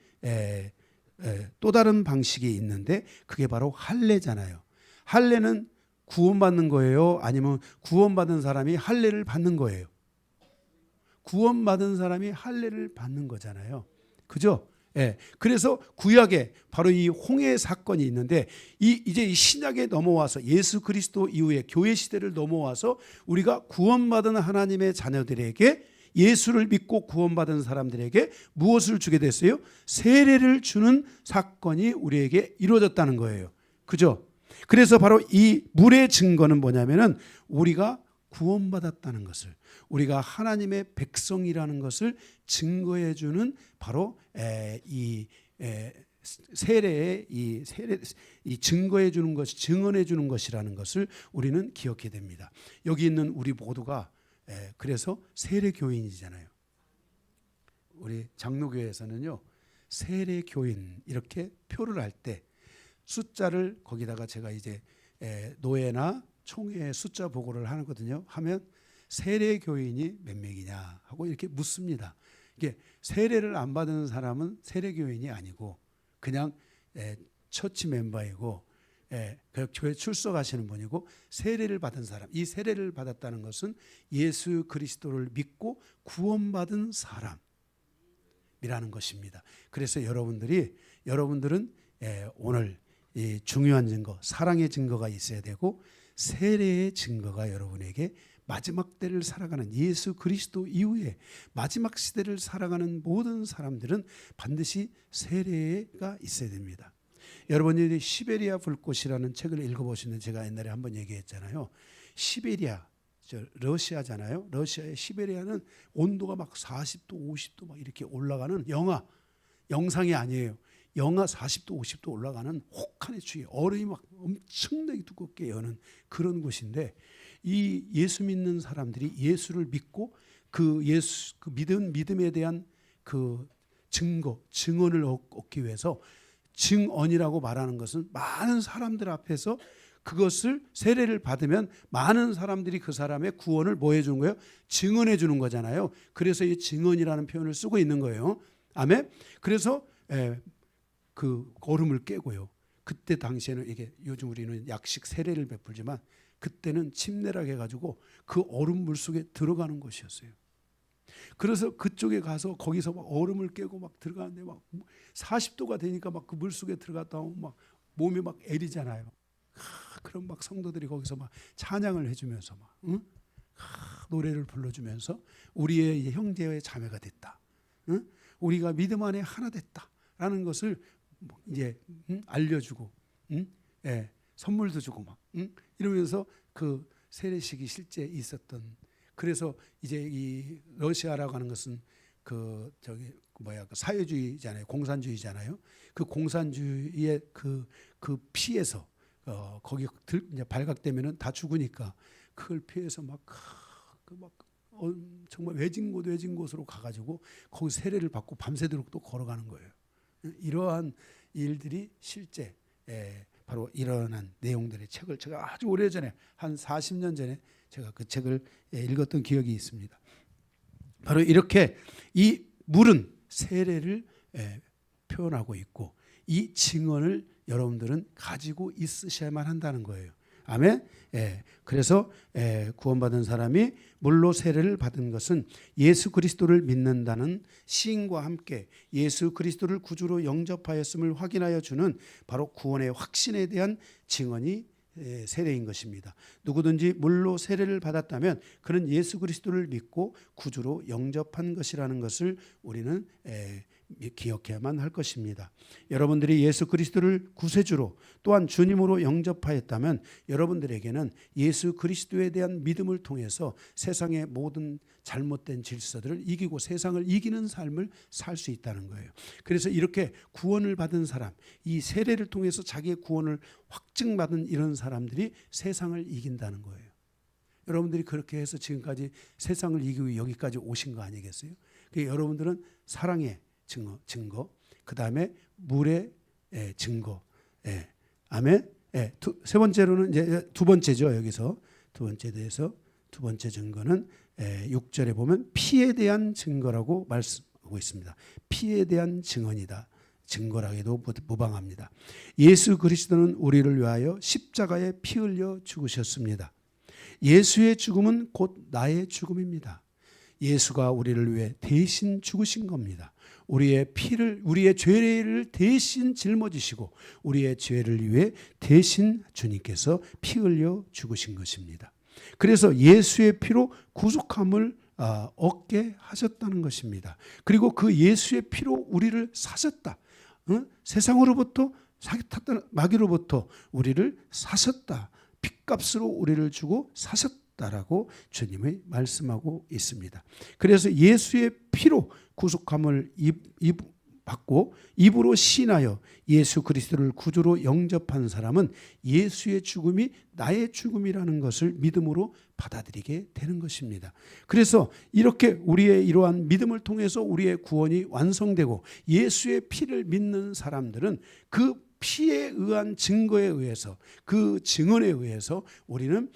또 다른 방식이 있는데 그게 바로 할례잖아요. 할례는 구원받는 거예요? 아니면 구원받은 사람이 할례를 받는 거예요? 구원받은 사람이 할례를 받는 거잖아요. 그죠? 예. 그래서 구약에 바로 이 홍해 사건이 있는데 이제 이 신약에 넘어와서 예수 그리스도 이후에 교회 시대를 넘어와서 우리가 구원받은 하나님의 자녀들에게 예수를 믿고 구원받은 사람들에게 무엇을 주게 됐어요? 세례를 주는 사건이 우리에게 이루어졌다는 거예요. 그죠? 그래서 바로 이 물의 증거는 뭐냐면은 우리가 구원받았다는 것을, 우리가 하나님의 백성이라는 것을 증거해 주는 바로 이 세례의 이 증거해 주는 것이, 증언해 주는 것이라는 것을 우리는 기억해야 됩니다. 여기 있는 우리 모두가 그래서 세례 교인이잖아요. 우리 장로교회에서는요, 세례 교인 이렇게 표를 할 때 숫자를 거기다가 제가 이제 노회나 총회 숫자 보고를 하거든요. 하면 세례 교인이 몇 명이냐 하고 이렇게 묻습니다. 이게 세례를 안 받은 사람은 세례 교인이 아니고 그냥 처치 멤버이고 그 교회 출석하시는 분이고, 세례를 받은 사람, 이 세례를 받았다는 것은 예수 그리스도를 믿고 구원받은 사람이라는 것입니다. 그래서 여러분들은 오늘 이 중요한 증거, 사랑의 증거가 있어야 되고 세례의 증거가 여러분에게 마지막 때를 살아가는, 예수 그리스도 이후에 마지막 시대를 살아가는 모든 사람들은 반드시 세례가 있어야 됩니다. 여러분이 시베리아 불꽃이라는 책을 읽어보시면, 제가 옛날에 한번 얘기했잖아요. 시베리아, 러시아잖아요. 러시아의 시베리아는 온도가 막 40도, 50도 막 이렇게 올라가는, 영상이 아니에요. 영하 40도, 50도 올라가는 혹한의 추위, 얼음이 막 엄청나게 두껍게 여는 그런 곳인데, 이 예수 믿는 사람들이 예수를 믿고 그 믿음에 대한 그 증언을 얻기 위해서, 증언이라고 말하는 것은 많은 사람들 앞에서 그것을 세례를 받으면 많은 사람들이 그 사람의 구원을 뭐 해주는 거예요? 증언해 주는 거잖아요. 그래서 이 증언이라는 표현을 쓰고 있는 거예요. 아멘. 그래서 그 얼음을 깨고요. 그때 당시에는 이게, 요즘 우리는 약식 세례를 베풀지만 그때는 침례라고 해가지고 그 얼음 물 속에 들어가는 것이었어요. 그래서 그쪽에 가서 거기서 막 얼음을 깨고 막 들어가는데 막 40도가 되니까 막 그 물 속에 들어갔다 오면 막 몸이 막 애리잖아요. 그럼 막 성도들이 거기서 막 찬양을 해주면서 막 노래를 불러주면서 우리의 형제의 자매가 됐다. 우리가 믿음 안에 하나 됐다라는 것을 이제 알려주고, 선물도 주고 막 이러면서 그 세례식이 실제 있었던. 그래서 이제 이 러시아라고 하는 것은 그 사회주의잖아요, 공산주의잖아요. 그 공산주의의 그 피해서 거기 이제 발각되면은 다 죽으니까 그걸 피해서 정말 외진 곳으로 가가지고 거기 세례를 받고 밤새도록 또 걸어가는 거예요. 이러한 일들이 실제 바로 일어난 내용들의 책을 제가 아주 오래전에, 한 40년 전에 제가 그 책을 읽었던 기억이 있습니다. 바로 이렇게 이 물은 세례를 표현하고 있고, 이 증언을 여러분들은 가지고 있으셔야만 한다는 거예요. 아멘. 그래서 구원받은 사람이 물로 세례를 받은 것은 예수 그리스도를 믿는다는 시인과 함께 예수 그리스도를 구주로 영접하였음을 확인하여 주는 바로 구원의 확신에 대한 증언이 세례인 것입니다. 누구든지 물로 세례를 받았다면 그는 예수 그리스도를 믿고 구주로 영접한 것이라는 것을 우리는 기억해야만 할 것입니다. 여러분들이 예수 그리스도를 구세주로 또한 주님으로 영접하였다면 여러분들에게는 예수 그리스도에 대한 믿음을 통해서 세상의 모든 잘못된 질서들을 이기고 세상을 이기는 삶을 살 수 있다는 거예요. 그래서 이렇게 구원을 받은 사람, 이 세례를 통해서 자기의 구원을 확증받은 이런 사람들이 세상을 이긴다는 거예요. 여러분들이 그렇게 해서 지금까지 세상을 이기고 여기까지 오신 거 아니겠어요? 그러니까 여러분들은 사랑의 증거, 그 다음에 물의 증거, 아멘. 세 번째로는 이제 두 번째죠. 여기서 두 번째 대해서 두 번째 증거는 6절에 보면 피에 대한 증거라고 말씀하고 있습니다. 피에 대한 증언이다. 증거라 해도 무방합니다. 예수 그리스도는 우리를 위하여 십자가에 피 흘려 죽으셨습니다. 예수의 죽음은 곧 나의 죽음입니다. 예수가 우리를 위해 대신 죽으신 겁니다. 우리의 피를, 우리의 죄를 대신 짊어지시고 우리의 죄를 위해 대신 주님께서 피 흘려 죽으신 것입니다. 그래서 예수의 피로 구속함을 얻게 하셨다는 것입니다. 그리고 그 예수의 피로 우리를 사셨다. 세상으로부터 사기탔던 마귀로부터 우리를 사셨다. 핏값으로 우리를 주고 사셨다라고 주님이 말씀하고 있습니다. 그래서 예수의 피로 구속함을 받고 입으로 신하여 예수 그리스도를 구주로 영접한 사람은 예수의 죽음이 나의 죽음이라는 것을 믿음으로 받아들이게 되는 것입니다. 그래서 이렇게 우리의 이러한 믿음을 통해서 우리의 구원이 완성되고 예수의 피를 믿는 사람들은 그 피에 의한 증거에 의해서, 그 증언에 의해서 우리는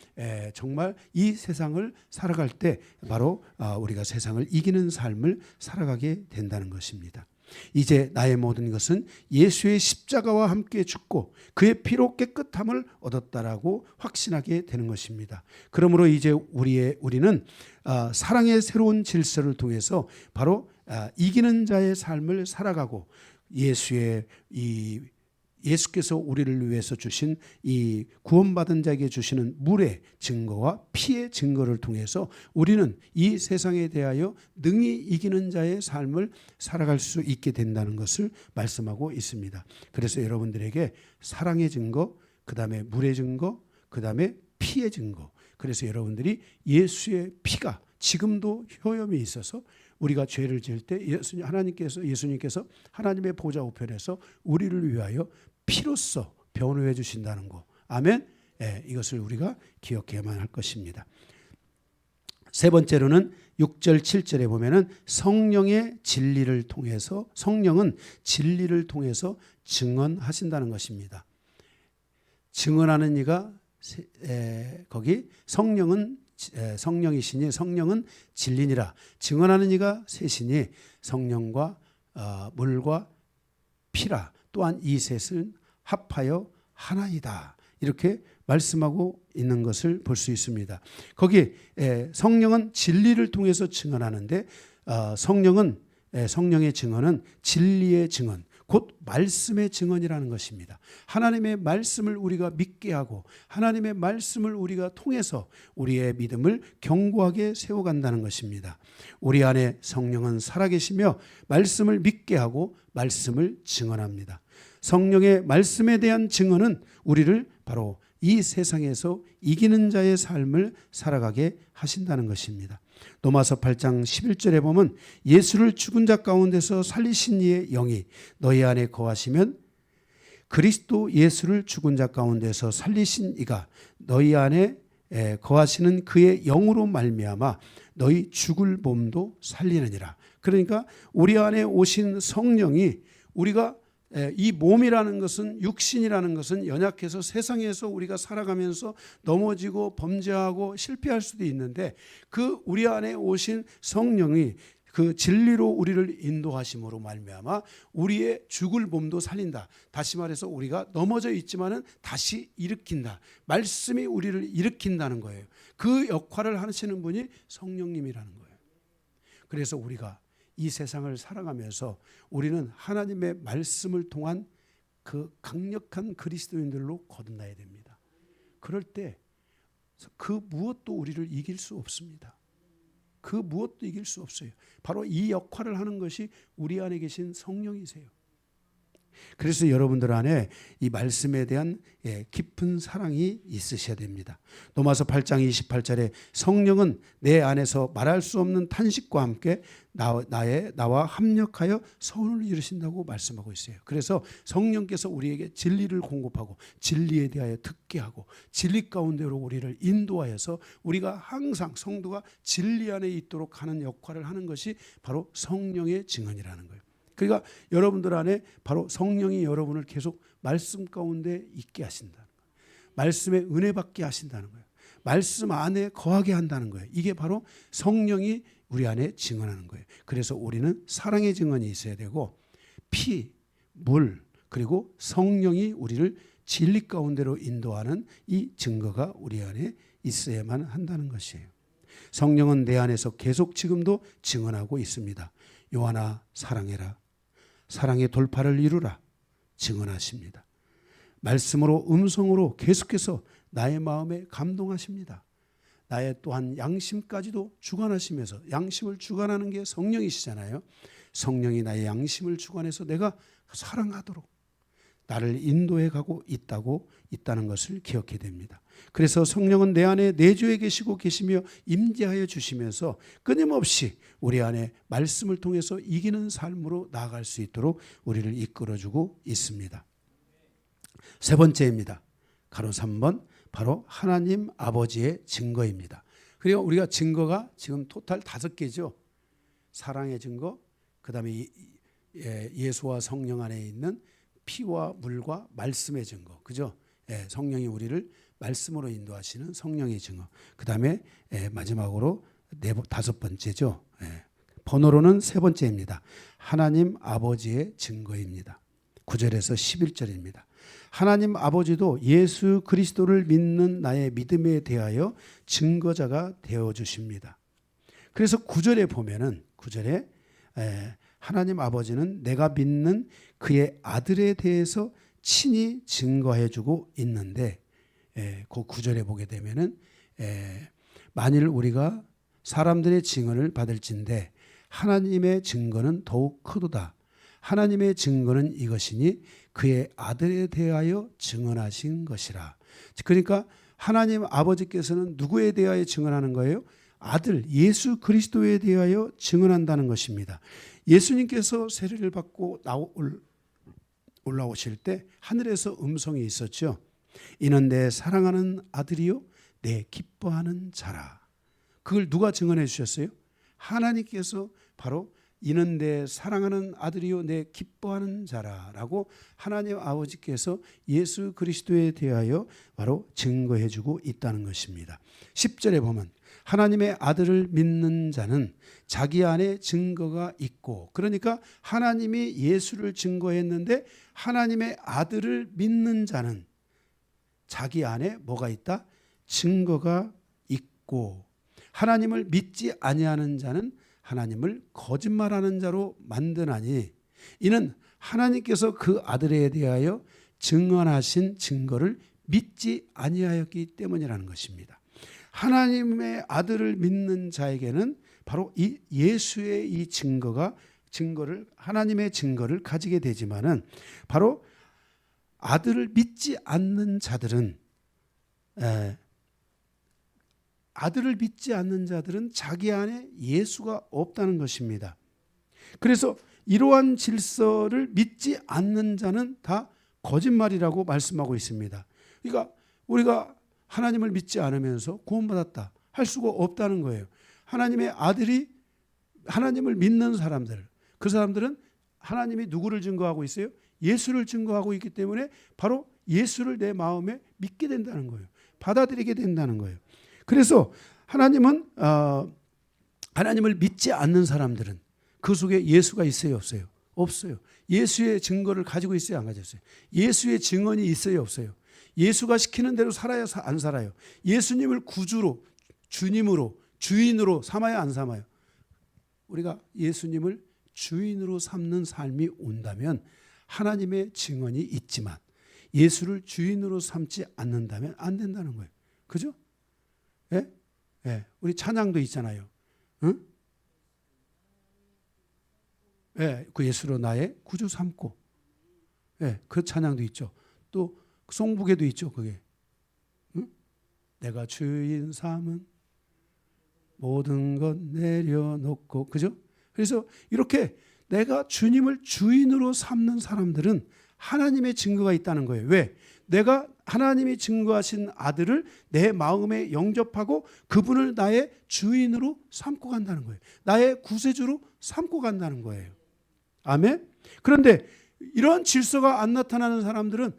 정말 이 세상을 살아갈 때 바로 우리가 세상을 이기는 삶을 살아가게 된다는 것입니다. 이제 나의 모든 것은 예수의 십자가와 함께 죽고 그의 피로 깨끗함을 얻었다라고 확신하게 되는 것입니다. 그러므로 이제 우리는 사랑의 새로운 질서를 통해서 바로 이기는 자의 삶을 살아가고 예수께서 우리를 위해서 주신 이 구원받은 자에게 주시는 물의 증거와 피의 증거를 통해서 우리는 이 세상에 대하여 능히 이기는 자의 삶을 살아갈 수 있게 된다는 것을 말씀하고 있습니다. 그래서 여러분들에게 사랑의 증거, 그 다음에 물의 증거, 그 다음에 피의 증거. 그래서 여러분들이 예수의 피가 지금도 효염이 있어서 우리가 죄를 지을 때 예수님께서 하나님의 보좌 우편에서 우리를 위하여 피로써 변호해 주신다는 거. 아멘. 이것을 우리가 기억해야만 할 것입니다. 세 번째로는 6절 7절에 보면은 성령은 진리를 통해서 증언하신다는 것입니다. 증언하는 이가 거기 성령이시니 성령은 진리니라. 증언하는 이가 셋이니 성령과 물과 피라. 또한 이 셋은 합하여 하나이다. 이렇게 말씀하고 있는 것을 볼 수 있습니다. 거기 성령은 진리를 통해서 증언하는데 성령의 증언은 진리의 증언, 곧 말씀의 증언이라는 것입니다. 하나님의 말씀을 우리가 믿게 하고 하나님의 말씀을 우리가 통해서 우리의 믿음을 견고하게 세워간다는 것입니다. 우리 안에 성령은 살아계시며 말씀을 믿게 하고 말씀을 증언합니다. 성령의 말씀에 대한 증언은 우리를 바로 이 세상에서 이기는 자의 삶을 살아가게 하신다는 것입니다. 로마서 8장 11절에 보면 예수를 죽은 자 가운데서 살리신 이의 영이 너희 안에 거하시면 그리스도 예수를 죽은 자 가운데서 살리신 이가 너희 안에 거하시는 그의 영으로 말미암아 너희 죽을 몸도 살리느니라. 그러니까 우리 안에 오신 성령이 우리가 이 몸이라는 것은 육신이라는 것은 연약해서 세상에서 우리가 살아가면서 넘어지고 범죄하고 실패할 수도 있는데 그 우리 안에 오신 성령이 그 진리로 우리를 인도하심으로 말미암아 우리의 죽을 몸도 살린다. 다시 말해서 우리가 넘어져 있지만은 다시 일으킨다. 말씀이 우리를 일으킨다는 거예요. 그 역할을 하시는 분이 성령님이라는 거예요. 그래서 우리가 이 세상을 살아가면서 우리는 하나님의 말씀을 통한 그 강력한 그리스도인들로 거듭나야 됩니다. 그럴 때 그 무엇도 우리를 이길 수 없습니다. 그 무엇도 이길 수 없어요. 바로 이 역할을 하는 것이 우리 안에 계신 성령이세요. 그래서 여러분들 안에 이 말씀에 대한 깊은 사랑이 있으셔야 됩니다. 로마서 8장 28절에 성령은 내 안에서 말할 수 없는 탄식과 함께 나와 합력하여 선을 이루신다고 말씀하고 있어요. 그래서 성령께서 우리에게 진리를 공급하고 진리에 대하여 듣게 하고 진리 가운데로 우리를 인도하여서 우리가 항상 성도가 진리 안에 있도록 하는 역할을 하는 것이 바로 성령의 증언이라는 거예요. 그러니까 여러분들 안에 바로 성령이 여러분을 계속 말씀 가운데 있게 하신다는 거예요. 말씀에 은혜 받게 하신다는 거예요. 말씀 안에 거하게 한다는 거예요. 이게 바로 성령이 우리 안에 증언하는 거예요. 그래서 우리는 사랑의 증언이 있어야 되고 피, 물 그리고 성령이 우리를 진리 가운데로 인도하는 이 증거가 우리 안에 있어야만 한다는 것이에요. 성령은 내 안에서 계속 지금도 증언하고 있습니다. 요한아 사랑해라. 사랑의 돌파를 이루라 증언하십니다. 말씀으로 음성으로 계속해서 나의 마음에 감동하십니다. 나의 또한 양심까지도 주관하시면서, 양심을 주관하는 게 성령이시잖아요. 성령이 나의 양심을 주관해서 내가 사랑하도록 나를 인도해 가고 있다는 것을 기억해야 됩니다. 그래서 성령은 내 안에 내주해 계시고 계시며 임재하여 주시면서 끊임없이 우리 안에 말씀을 통해서 이기는 삶으로 나아갈 수 있도록 우리를 이끌어주고 있습니다. 세 번째입니다. 가로 3번, 바로 하나님 아버지의 증거입니다. 그리고 우리가 증거가 지금 토탈 5개죠. 사랑의 증거, 그 다음에 예수와 성령 안에 있는 피와 물과 말씀의 증거, 그죠? 성령이 우리를 말씀으로 인도하시는 성령의 증거. 그 다음에 마지막으로 5번째죠. 번호로는 3번째입니다. 하나님 아버지의 증거입니다. 9절에서 11절입니다. 하나님 아버지도 예수 그리스도를 믿는 나의 믿음에 대하여 증거자가 되어주십니다. 그래서 9절에 보면은 9절에 하나님 아버지는 내가 믿는 그의 아들에 대해서 친히 증거해주고 있는데, 그 9절에 보게 되면은 만일 우리가 사람들의 증언을 받을진대 하나님의 증거는 더욱 크도다. 하나님의 증거는 이것이니 그의 아들에 대하여 증언하신 것이라. 그러니까 하나님 아버지께서는 누구에 대하여 증언하는 거예요? 아들 예수 그리스도에 대하여 증언한다는 것입니다. 예수님께서 세례를 받고 올라오실 때 하늘에서 음성이 있었죠. 이는 내 사랑하는 아들이요 내 기뻐하는 자라. 그걸 누가 증언해 주셨어요? 하나님께서 바로 이는 내 사랑하는 아들이요 내 기뻐하는 자라라고 하나님 아버지께서 예수 그리스도에 대하여 바로 증거해 주고 있다는 것입니다. 10절에 보면 하나님의 아들을 믿는 자는 자기 안에 증거가 있고, 그러니까 하나님이 예수를 증거했는데 하나님의 아들을 믿는 자는 자기 안에 뭐가 있다? 증거가 있고, 하나님을 믿지 아니하는 자는 하나님을 거짓말하는 자로 만드나니 이는 하나님께서 그 아들에 대하여 증언하신 증거를 믿지 아니하였기 때문이라는 것입니다. 하나님의 아들을 믿는 자에게는 바로 이 예수의 이 증거를 하나님의 증거를 가지게 되지만은 바로 아들을 믿지 않는 자들은 자기 안에 예수가 없다는 것입니다. 그래서 이러한 질서를 믿지 않는 자는 다 거짓말이라고 말씀하고 있습니다. 그러니까 우리가 하나님을 믿지 않으면서 구원받았다 할 수가 없다는 거예요. 하나님의 아들이 하나님을 믿는 사람들, 그 사람들은 하나님이 누구를 증거하고 있어요? 예수를 증거하고 있기 때문에 바로 예수를 내 마음에 믿게 된다는 거예요. 받아들이게 된다는 거예요. 그래서 하나님을 믿지 않는 사람들은 그 속에 예수가 있어요, 없어요? 없어요. 예수의 증거를 가지고 있어요, 안 가졌어요? 예수의 증언이 있어요, 없어요? 예수가 시키는 대로 살아요, 안 살아요? 예수님을 구주로, 주님으로, 주인으로 삼아요, 안 삼아요? 우리가 예수님을 주인으로 삼는 삶이 온다면 하나님의 증언이 있지만 예수를 주인으로 삼지 않는다면 안 된다는 거예요. 그죠? 예? 예. 우리 찬양도 있잖아요. 응? 예. 그 예수로 나의 구주 삼고. 예. 그 찬양도 있죠. 또 송북에도 있죠. 그게. 응? 내가 주인 삼은 모든 것 내려놓고. 그죠? 그래서 이렇게 내가 주님을 주인으로 삼는 사람들은 하나님의 증거가 있다는 거예요. 왜? 내가 하나님이 증거하신 아들을 내 마음에 영접하고 그분을 나의 주인으로 삼고 간다는 거예요. 나의 구세주로 삼고 간다는 거예요. 아멘? 그런데 이런 질서가 안 나타나는 사람들은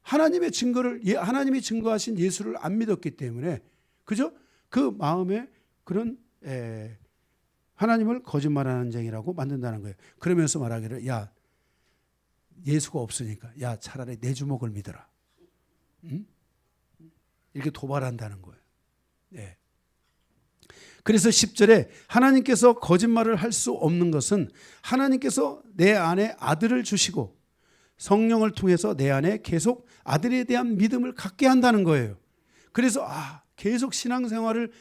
하나님의 증거하신 예수를 안 믿었기 때문에, 그죠? 그 마음에 그런 하나님을 거짓말하는 자이라고 만든다는 거예요. 그러면서 말하기를, 야, 예수가 없으니까 야 차라리 내 주먹을 믿어라. 응? 이렇게 도발한다는 거예요. 네. 그래서 10절에 하나님께서 거짓말을 할 수 없는 것은 하나님께서 내 안에 아들을 주시고 성령을 통해서 내 안에 계속 아들에 대한 믿음을 갖게 한다는 거예요. 그래서 계속 신앙생활을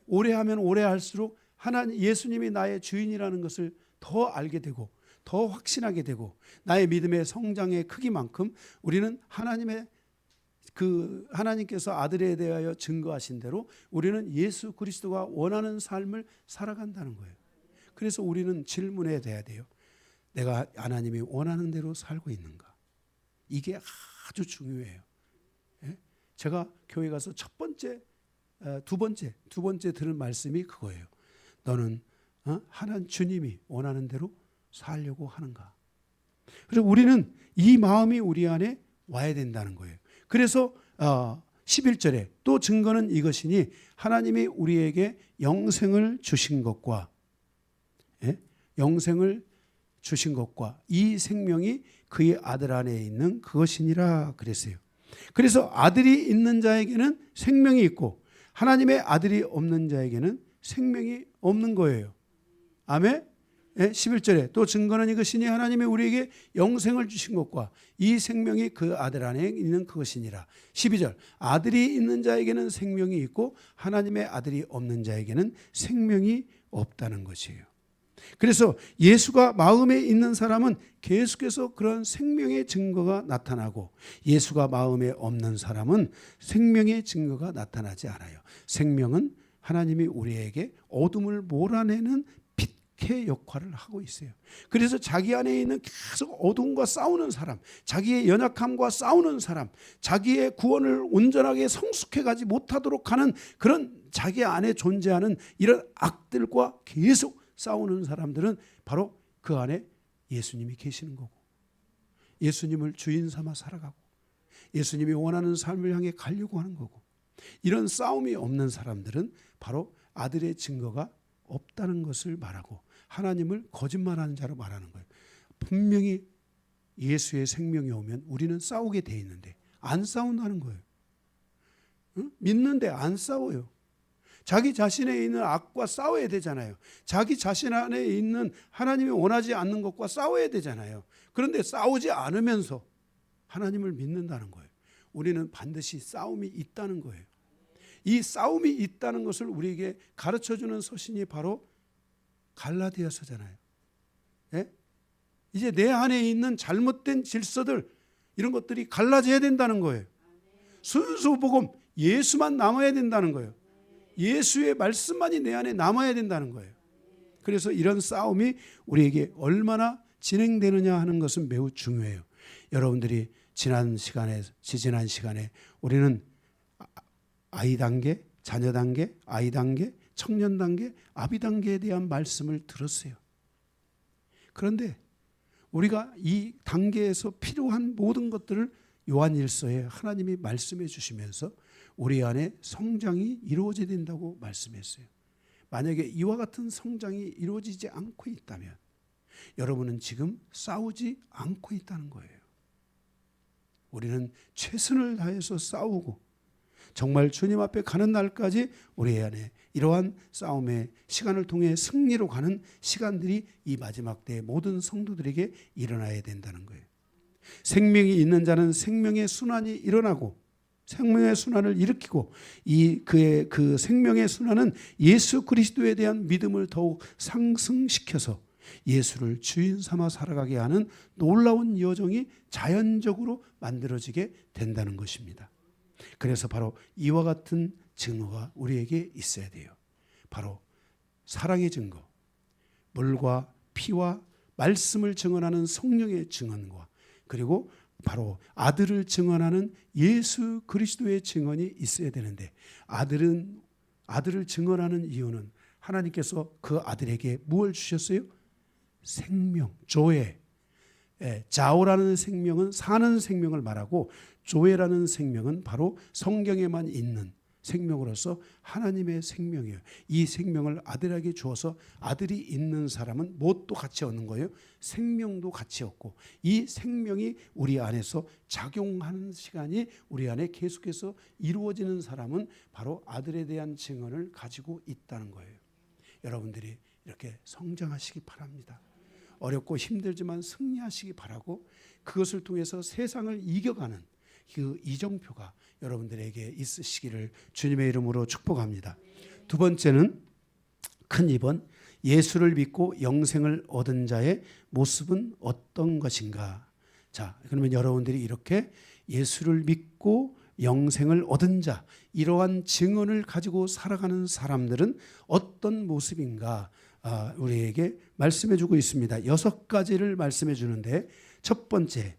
오래 하면 오래 할수록 하나님 예수님이 나의 주인이라는 것을 더 알게 되고 더 확신하게 되고 나의 믿음의 성장의 크기만큼 우리는 하나님께서 아들에 대하여 증거하신 대로 우리는 예수 그리스도가 원하는 삶을 살아간다는 거예요. 그래서 우리는 질문해야 돼요. 내가 하나님이 원하는 대로 살고 있는가? 이게 아주 중요해요. 제가 교회 가서 두 번째 들은 말씀이 그거예요. 너는 하나님 주님이 원하는 대로 살려고 하는가? 그래서 우리는 이 마음이 우리 안에 와야 된다는 거예요. 그래서 11절에 또 증거는 이것이니 하나님이 우리에게 영생을 주신 것과 이 생명이 그의 아들 안에 있는 그것이니라 그랬어요. 그래서 아들이 있는 자에게는 생명이 있고 하나님의 아들이 없는 자에게는 생명이 없는 거예요. 아멘. 11절에 또 증거는 이것이니 하나님이 우리에게 영생을 주신 것과 이 생명이 그 아들 안에 있는 그것이니라. 12절 아들이 있는 자에게는 생명이 있고 하나님의 아들이 없는 자에게는 생명이 없다는 것이에요. 그래서 예수가 마음에 있는 사람은 계속해서 그런 생명의 증거가 나타나고 예수가 마음에 없는 사람은 생명의 증거가 나타나지 않아요. 생명은 하나님이 우리에게 어둠을 몰아내는 빛의 역할을 하고 있어요. 그래서 자기 안에 있는 계속 어둠과 싸우는 사람, 자기의 연약함과 싸우는 사람, 자기의 구원을 온전하게 성숙해 가지 못하도록 하는 그런 자기 안에 존재하는 이런 악들과 계속 싸우는 사람들은 바로 그 안에 예수님이 계시는 거고 예수님을 주인 삼아 살아가고 예수님이 원하는 삶을 향해 가려고 하는 거고 이런 싸움이 없는 사람들은 바로 아들의 증거가 없다는 것을 말하고 하나님을 거짓말하는 자로 말하는 거예요. 분명히 예수의 생명이 오면 우리는 싸우게 돼 있는데 안 싸운다는 거예요. 믿는데 안 싸워요. 자기 자신에 있는 악과 싸워야 되잖아요. 자기 자신 안에 있는 하나님이 원하지 않는 것과 싸워야 되잖아요. 그런데 싸우지 않으면서 하나님을 믿는다는 거예요. 우리는 반드시 싸움이 있다는 거예요. 이 싸움이 있다는 것을 우리에게 가르쳐주는 서신이 바로 갈라디아서잖아요. 이제 내 안에 있는 잘못된 질서들 이런 것들이 갈라져야 된다는 거예요. 순수 복음 예수만 남아야 된다는 거예요. 예수의 말씀만이 내 안에 남아야 된다는 거예요. 그래서 이런 싸움이 우리에게 얼마나 진행되느냐 하는 것은 매우 중요해요. 여러분들이 지난 시간에 우리는 아이 단계, 자녀 단계, 아이 단계, 청년 단계, 아비 단계에 대한 말씀을 들었어요. 그런데 우리가 이 단계에서 필요한 모든 것들을 요한일서에 하나님이 말씀해 주시면서 우리 안에 성장이 이루어져야 된다고 말씀했어요. 만약에 이와 같은 성장이 이루어지지 않고 있다면 여러분은 지금 싸우지 않고 있다는 거예요. 우리는 최선을 다해서 싸우고 정말 주님 앞에 가는 날까지 우리 안에 이러한 싸움의 시간을 통해 승리로 가는 시간들이 이 마지막 때의 모든 성도들에게 일어나야 된다는 거예요. 생명이 있는 자는 생명의 순환이 일어나고 생명의 순환을 일으키고 그의 그 생명의 순환은 예수 그리스도에 대한 믿음을 더욱 상승시켜서 예수를 주인 삼아 살아가게 하는 놀라운 여정이 자연적으로 만들어지게 된다는 것입니다. 그래서 바로 이와 같은 증거가 우리에게 있어야 돼요. 바로 사랑의 증거, 물과 피와 말씀을 증언하는 성령의 증언과 그리고 바로 아들을 증언하는 예수 그리스도의 증언이 있어야 되는데 아들을 증언하는 이유는 하나님께서 그 아들에게 무엇을 주셨어요? 생명, 조에. 자오라는 생명은 사는 생명을 말하고 조에라는 생명은 바로 성경에만 있는 생명으로서 하나님의 생명이에요. 이 생명을 아들에게 주어서 아들이 있는 사람은 무엇도 같이 얻는 거예요. 생명도 같이 얻고 이 생명이 우리 안에서 작용하는 시간이 우리 안에 계속해서 이루어지는 사람은 바로 아들에 대한 증언을 가지고 있다는 거예요. 여러분들이 이렇게 성장하시기 바랍니다. 어렵고 힘들지만 승리하시기 바라고 그것을 통해서 세상을 이겨가는 그 이정표가 여러분들에게 있으시기를 주님의 이름으로 축복합니다. 두 번째는 큰 2번, 예수를 믿고 영생을 얻은 자의 모습은 어떤 것인가. 자, 그러면 여러분들이 이렇게 예수를 믿고 영생을 얻은 자, 이러한 증언을 가지고 살아가는 사람들은 어떤 모습인가 우리에게 말씀해 주고 있습니다. 6가지를 말씀해 주는데 첫 번째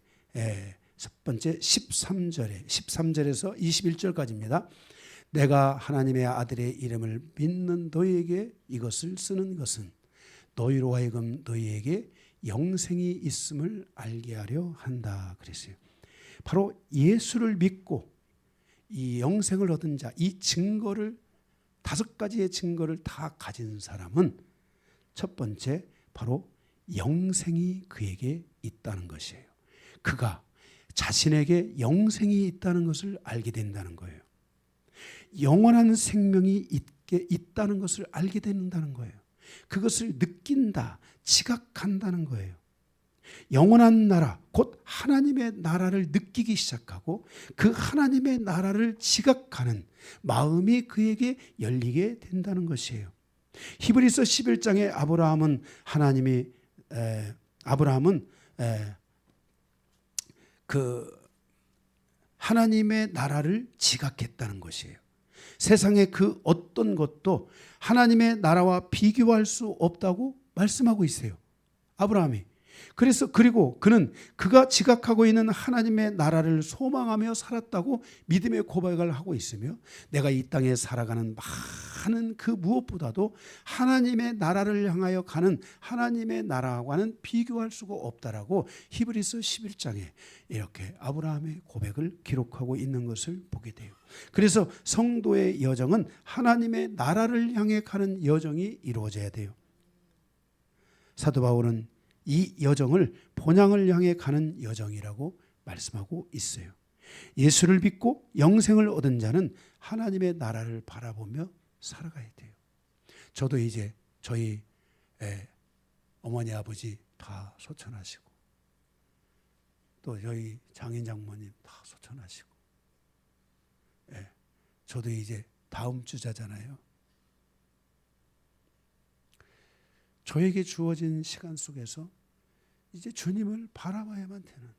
13절에서 21절까지입니다. 내가 하나님의 아들의 이름을 믿는 너희에게 이것을 쓰는 것은 너희로 하여금 너희에게 영생이 있음을 알게 하려 한다 그랬어요. 바로 예수를 믿고 이 영생을 얻은 자, 이 증거를 5가지의 증거를 다 가진 사람은 첫 번째 바로 영생이 그에게 있다는 것이에요. 그가 자신에게 영생이 있다는 것을 알게 된다는 거예요. 영원한 생명이 있다는 것을 알게 된다는 거예요. 그것을 느낀다, 지각한다는 거예요. 영원한 나라, 곧 하나님의 나라를 느끼기 시작하고 그 하나님의 나라를 지각하는 마음이 그에게 열리게 된다는 것이에요. 히브리서 11장에 아브라함은 그 하나님의 나라를 지각했다는 것이에요. 세상의 그 어떤 것도 하나님의 나라와 비교할 수 없다고 말씀하고 있어요. 아브라함이. 그리고 그는 그가 지각하고 있는 하나님의 나라를 소망하며 살았다고 믿음의 고백을 하고 있으며 내가 이 땅에 살아가는 많은 그 무엇보다도 하나님의 나라를 향하여 가는 하나님의 나라와는 비교할 수가 없다라고 히브리서 11장에 이렇게 아브라함의 고백을 기록하고 있는 것을 보게 돼요. 그래서 성도의 여정은 하나님의 나라를 향해 가는 여정이 이루어져야 돼요. 사도 바울은 이 여정을 본향을 향해 가는 여정이라고 말씀하고 있어요. 예수를 믿고 영생을 얻은 자는 하나님의 나라를 바라보며 살아가야 돼요. 저도 이제 저희 어머니 아버지 다 소천하시고 또 저희 장인 장모님 다 소천하시고 저도 이제 다음 주자잖아요. 저에게 주어진 시간 속에서 이제 주님을 바라봐야만 되는,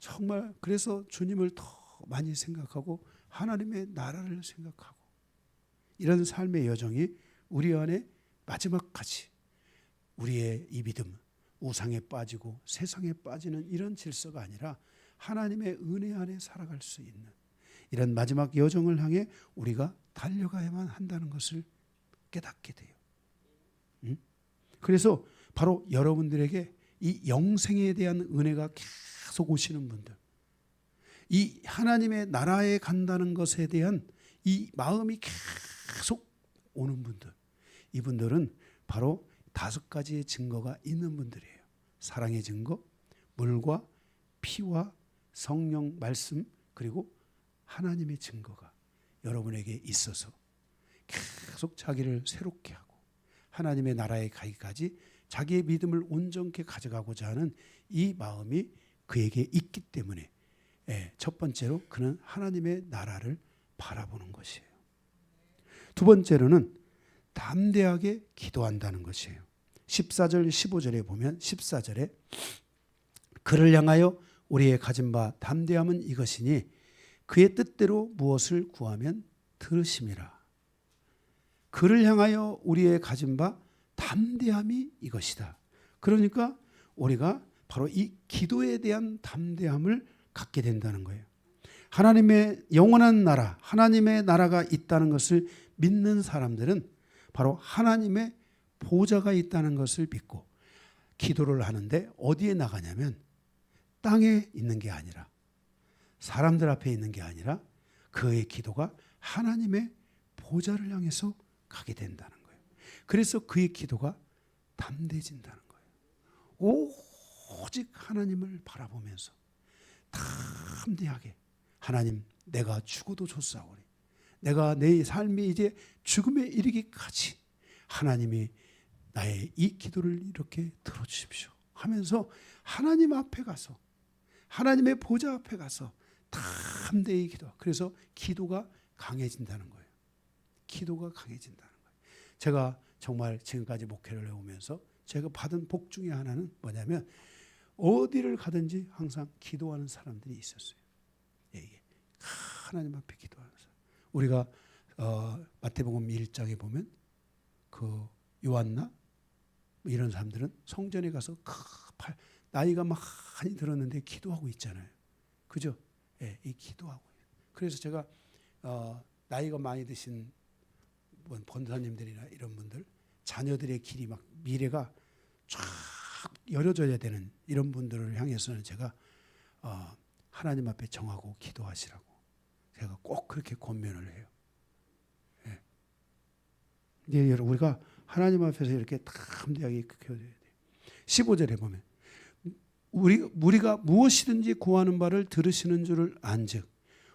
정말 그래서 주님을 더 많이 생각하고 하나님의 나라를 생각하고 이런 삶의 여정이 우리 안에 마지막까지 우리의 이 믿음, 우상에 빠지고 세상에 빠지는 이런 질서가 아니라 하나님의 은혜 안에 살아갈 수 있는 이런 마지막 여정을 향해 우리가 달려가야만 한다는 것을 깨닫게 돼요. 그래서 바로 여러분들에게 이 영생에 대한 은혜가 계속 오시는 분들, 이 하나님의 나라에 간다는 것에 대한 이 마음이 계속 오는 분들, 이분들은 바로 5가지의 증거가 있는 분들이에요. 사랑의 증거, 물과 피와 성령 말씀, 그리고 하나님의 증거가 여러분에게 있어서 계속 자기를 새롭게 하고 하나님의 나라에 가기까지 자기의 믿음을 온전케 가져가고자 하는 이 마음이 그에게 있기 때문에 첫 번째로 그는 하나님의 나라를 바라보는 것이에요. 두 번째로는 담대하게 기도한다는 것이에요. 14절 15절에 보면 14절에 그를 향하여 우리의 가진 바 담대함은 이것이니 그의 뜻대로 무엇을 구하면 들으심이라. 그를 향하여 우리의 가진 바 담대함이 이것이다. 그러니까 우리가 바로 이 기도에 대한 담대함을 갖게 된다는 거예요. 하나님의 영원한 나라, 하나님의 나라가 있다는 것을 믿는 사람들은 바로 하나님의 보좌가 있다는 것을 믿고 기도를 하는데 어디에 나가냐면 땅에 있는 게 아니라 사람들 앞에 있는 게 아니라 그의 기도가 하나님의 보좌를 향해서 가게 된다는 거예요. 그래서 그의 기도가 담대해진다는 거예요. 오직 하나님을 바라보면서 담대하게 하나님, 내가 죽어도 좋사오니, 내가 내 삶이 이제 죽음에 이르기까지 하나님이 나의 이 기도를 이렇게 들어주십시오 하면서 하나님 앞에 가서, 하나님의 보좌 앞에 가서 담대히 기도하고, 그래서 기도가 강해진다는 거예요. 기도가 강해진다는 거예요. 제가 정말 지금까지 목회를 해오면서 제가 받은 복 중에 하나는 뭐냐면, 어디를 가든지 항상 기도하는 사람들이 있었어요. 예. 하나님 앞에 기도하는 사람. 우리가 마태복음 1장에 보면 그 요한나 이런 사람들은 성전에 가서 나이가 많이 들었는데 기도하고 있잖아요. 그죠? 예, 이 기도하고. 그래서 제가 나이가 많이 드신 권사님들이나 이런 분들, 자녀들의 길이 막 미래가 쫙 열어져야 되는 이런 분들을 향해서는 제가 하나님 앞에 정하고 기도하시라고 제가 꼭 그렇게 권면을 해요. 예. 이제 우리가 하나님 앞에서 이렇게 담대하게 기도해야 돼요. 15절에 보면 우리가 무엇이든지 구하는 바를 들으시는 줄을 안즉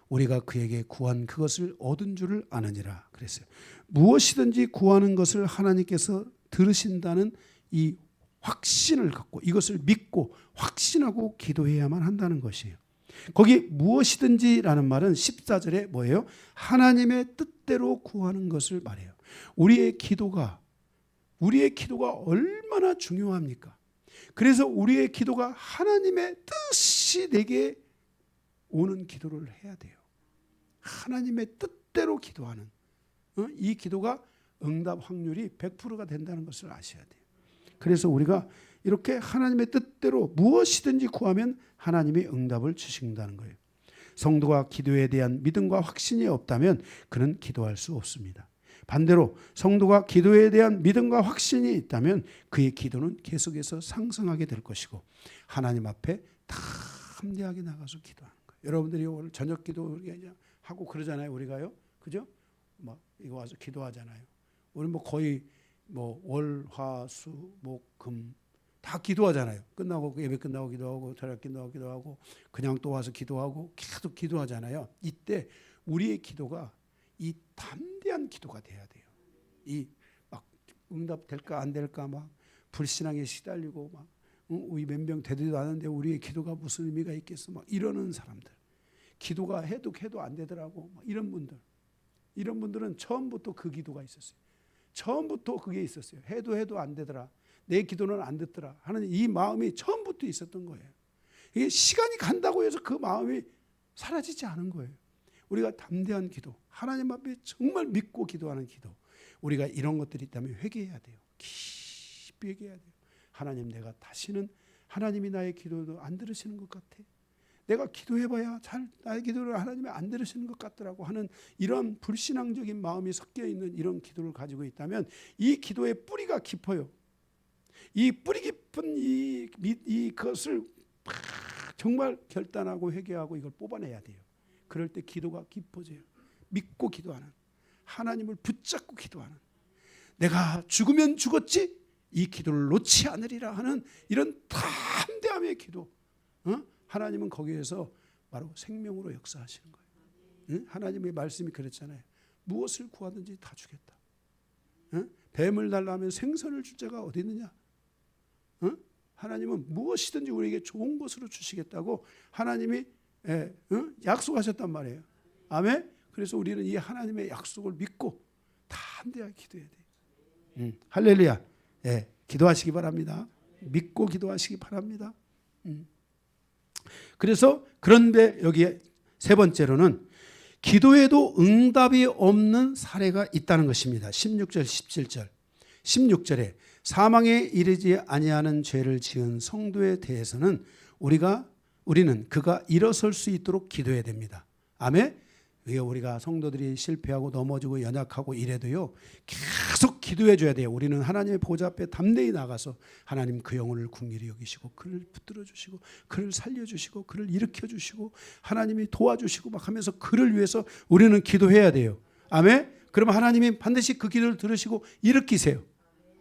우리가 그에게 구한 그것을 얻은 줄을 아느니라 그랬어요. 무엇이든지 구하는 것을 하나님께서 들으신다는 이 확신을 갖고 이것을 믿고 확신하고 기도해야만 한다는 것이에요. 거기 무엇이든지라는 말은 14절에 뭐예요? 하나님의 뜻대로 구하는 것을 말해요. 우리의 기도가 얼마나 중요합니까? 그래서 우리의 기도가 하나님의 뜻이 내게 오는 기도를 해야 돼요. 하나님의 뜻대로 기도하는 이 기도가 응답 확률이 100%가 된다는 것을 아셔야 돼요. 그래서 우리가 이렇게 하나님의 뜻대로 무엇이든지 구하면 하나님이 응답을 주신다는 거예요. 성도가 기도에 대한 믿음과 확신이 없다면 그는 기도할 수 없습니다. 반대로 성도가 기도에 대한 믿음과 확신이 있다면 그의 기도는 계속해서 상승하게 될 것이고 하나님 앞에 담대하게 나가서 기도하는 거예요. 여러분들이 오늘 저녁 기도 하고 그러잖아요. 우리가요. 그죠? 이거 와서 기도하잖아요. 우리 거의 월, 화, 수, 목, 금 다 기도하잖아요. 끝나고 예배 끝나고 기도하고 저녁 끝나고 기도하고 그냥 또 와서 기도하고 계속 기도하잖아요. 이때 우리의 기도가 이 담대한 기도가 돼야 돼요. 이 막 응답 될까 안 될까 막 불신앙에 시달리고 막 우리 몇 명 되지도 않은데 우리의 기도가 무슨 의미가 있겠어 막 이러는 사람들. 기도가 해도 안 되더라고 막 이런 분들은 처음부터 그 기도가 있었어요. 처음부터 그게 있었어요. 해도 안 되더라. 내 기도는 안 듣더라 하는 이 마음이 처음부터 있었던 거예요. 이게 시간이 간다고 해서 그 마음이 사라지지 않은 거예요. 우리가 담대한 기도, 하나님 앞에 정말 믿고 기도하는 기도, 우리가 이런 것들이 있다면 회개해야 돼요. 깊이 회개해야 돼요. 하나님, 내가 다시는 하나님이 나의 기도도 안 들으시는 것 같아. 내가 기도해봐야 나의 기도를 하나님이 안 들으시는 것 같더라고 하는 이런 불신앙적인 마음이 섞여 있는 이런 기도를 가지고 있다면 이 기도의 뿌리가 깊어요. 이 뿌리 깊은 이것을 정말 결단하고 회개하고 이걸 뽑아내야 돼요. 그럴 때 기도가 깊어져요. 믿고 기도하는, 하나님을 붙잡고 기도하는, 내가 죽으면 죽었지 이 기도를 놓지 않으리라 하는 이런 담대함의 기도. 하나님은 거기에서 바로 생명으로 역사하시는 거예요. 하나님의 말씀이 그랬잖아요. 무엇을 구하든지 다 주겠다. 뱀을 달라면 생선을 줄 자가 어디 있느냐. 하나님은 무엇이든지 우리에게 좋은 것으로 주시겠다고 하나님이 약속하셨단 말이에요. 아멘. 그래서 우리는 이 하나님의 약속을 믿고 담대하게 기도해야 돼요. 할렐루야. 기도하시기 바랍니다. 믿고 기도하시기 바랍니다. 그래서 그런데 여기에 세 번째로는 기도에도 응답이 없는 사례가 있다는 것입니다. 16절 17절 16절에 사망에 이르지 아니하는 죄를 지은 성도에 대해서는 우리는 그가 일어설 수 있도록 기도해야 됩니다. 아멘. 우리가 성도들이 실패하고 넘어지고 연약하고 이래도요, 계속 기도해 줘야 돼요. 우리는 하나님의 보좌 앞에 담대히 나가서 하나님 그 영혼을 긍휼히 여기시고 그를 붙들어 주시고 그를 살려 주시고 그를 일으켜 주시고 하나님이 도와주시고 막 하면서 그를 위해서 우리는 기도해야 돼요. 아멘. 그러면 하나님이 반드시 그 기도를 들으시고 일으키세요.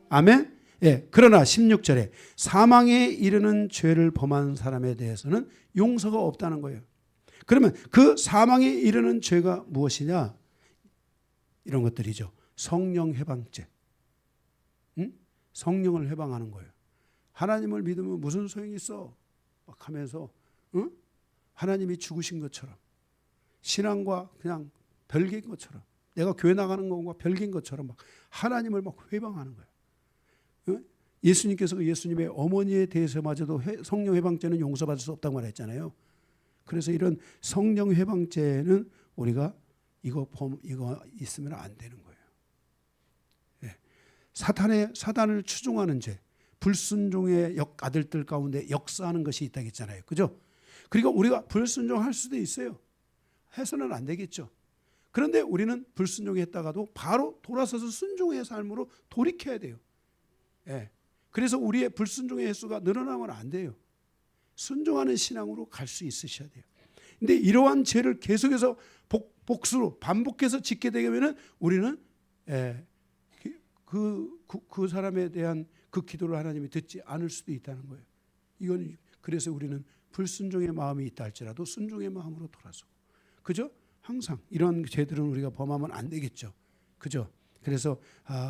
아멘. 예. 그러나 16절에 사망에 이르는 죄를 범한 사람에 대해서는 용서가 없다는 거예요. 그러면 그 사망에 이르는 죄가 무엇이냐? 이런 것들이죠. 성령 해방죄. 응? 성령을 해방하는 거예요. 하나님을 믿으면 무슨 소용이 있어? 막 하면서 응? 하나님이 죽으신 것처럼 신앙과 그냥 별개인 것처럼 내가 교회 나가는 것과 별개인 것처럼 막 하나님을 막 회방하는 거예요. 응? 예수님께서 예수님의 어머니에 대해서마저도 성령 해방죄는 용서받을 수 없다고 말했잖아요. 그래서 이런 성령 해방죄는 우리가 이거 있으면 안 되는 거예요. 예. 사단을 추종하는 죄, 불순종의 아들들 가운데 역사하는 것이 있다고 했잖아요. 그죠? 그리고 우리가 불순종할 수도 있어요. 해서는 안 되겠죠. 그런데 우리는 불순종했다가도 바로 돌아서서 순종의 삶으로 돌이켜야 돼요. 예. 그래서 우리의 불순종의 횟수가 늘어나면 안 돼요. 순종하는 신앙으로 갈 수 있으셔야 돼요. 근데 이러한 죄를 계속해서 복수로 반복해서 짓게 되면 우리는 그 사람에 대한 그 기도를 하나님이 듣지 않을 수도 있다는 거예요. 이건 그래서 우리는 불순종의 마음이 있다 할지라도 순종의 마음으로 돌아서고, 그죠? 항상 이런 죄들은 우리가 범하면 안 되겠죠. 그죠? 그래서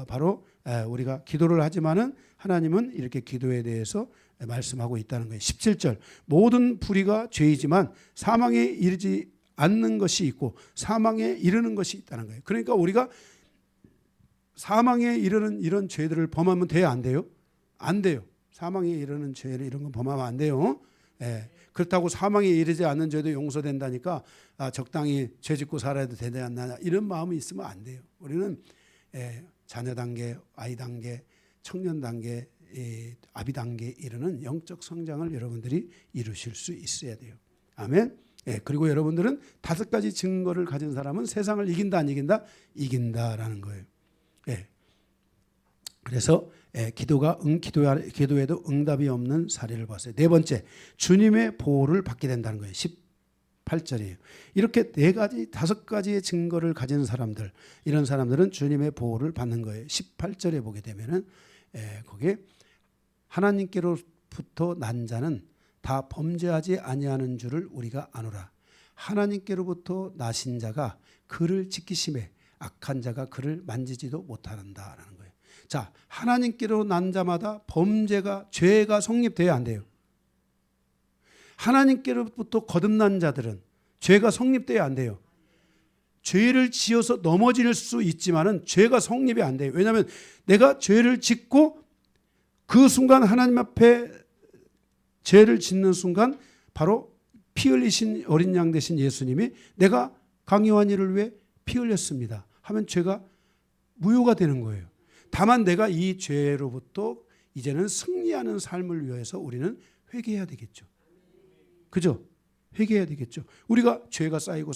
바로 우리가 기도를 하지만은 하나님은 이렇게 기도에 대해서 말씀하고 있다는 거예요. 17절 모든 불의가 죄이지만 사망에 이르지 않는 것이 있고 사망에 이르는 것이 있다는 거예요. 그러니까 우리가 사망에 이르는 이런 죄들을 범하면 돼요, 안 돼요? 안 돼요. 사망에 이르는 죄를 이런 건 범하면 안 돼요. 예. 그렇다고 사망에 이르지 않는 죄도 용서된다니까 적당히 죄 짓고 살아야 되지 않나 이런 마음이 있으면 안 돼요. 우리는 자녀 단계, 아이 단계, 청년 단계, 아비 단계에 이르는 영적 성장을 여러분들이 이루실 수 있어야 돼요. 아멘. 그리고 여러분들은 5가지 증거를 가진 사람은 세상을 이긴다 안 이긴다? 이긴다라는 거예요. 그래서 기도에도 응답이 없는 사례를 봤어요. 네 번째, 주님의 보호를 받게 된다는 거예요. 18절이에요. 이렇게 4가지, 5가지의 증거를 가진 사람들, 이런 사람들은 주님의 보호를 받는 거예요. 18절에 보게 되면은 거기에 하나님께로부터 난 자는 다 범죄하지 아니하는 줄을 우리가 아노라. 하나님께로부터 나신 자가 그를 지키심에 악한 자가 그를 만지지도 못한다라는 거예요. 자, 하나님께로 난 자마다 죄가 성립돼야 안 돼요. 하나님께로부터 거듭난 자들은 죄가 성립돼야 안 돼요. 죄를 지어서 넘어질 수 있지만은 죄가 성립이 안 돼요. 왜냐하면 내가 죄를 짓고 그 순간 하나님 앞에 죄를 짓는 순간 바로 피 흘리신 어린 양 되신 예수님이 내가 강요한 일을 위해 피 흘렸습니다 하면 죄가 무효가 되는 거예요. 다만 내가 이 죄로부터 이제는 승리하는 삶을 위해서 우리는 회개해야 되겠죠. 그죠? 회개해야 되겠죠. 우리가 죄가 쌓이고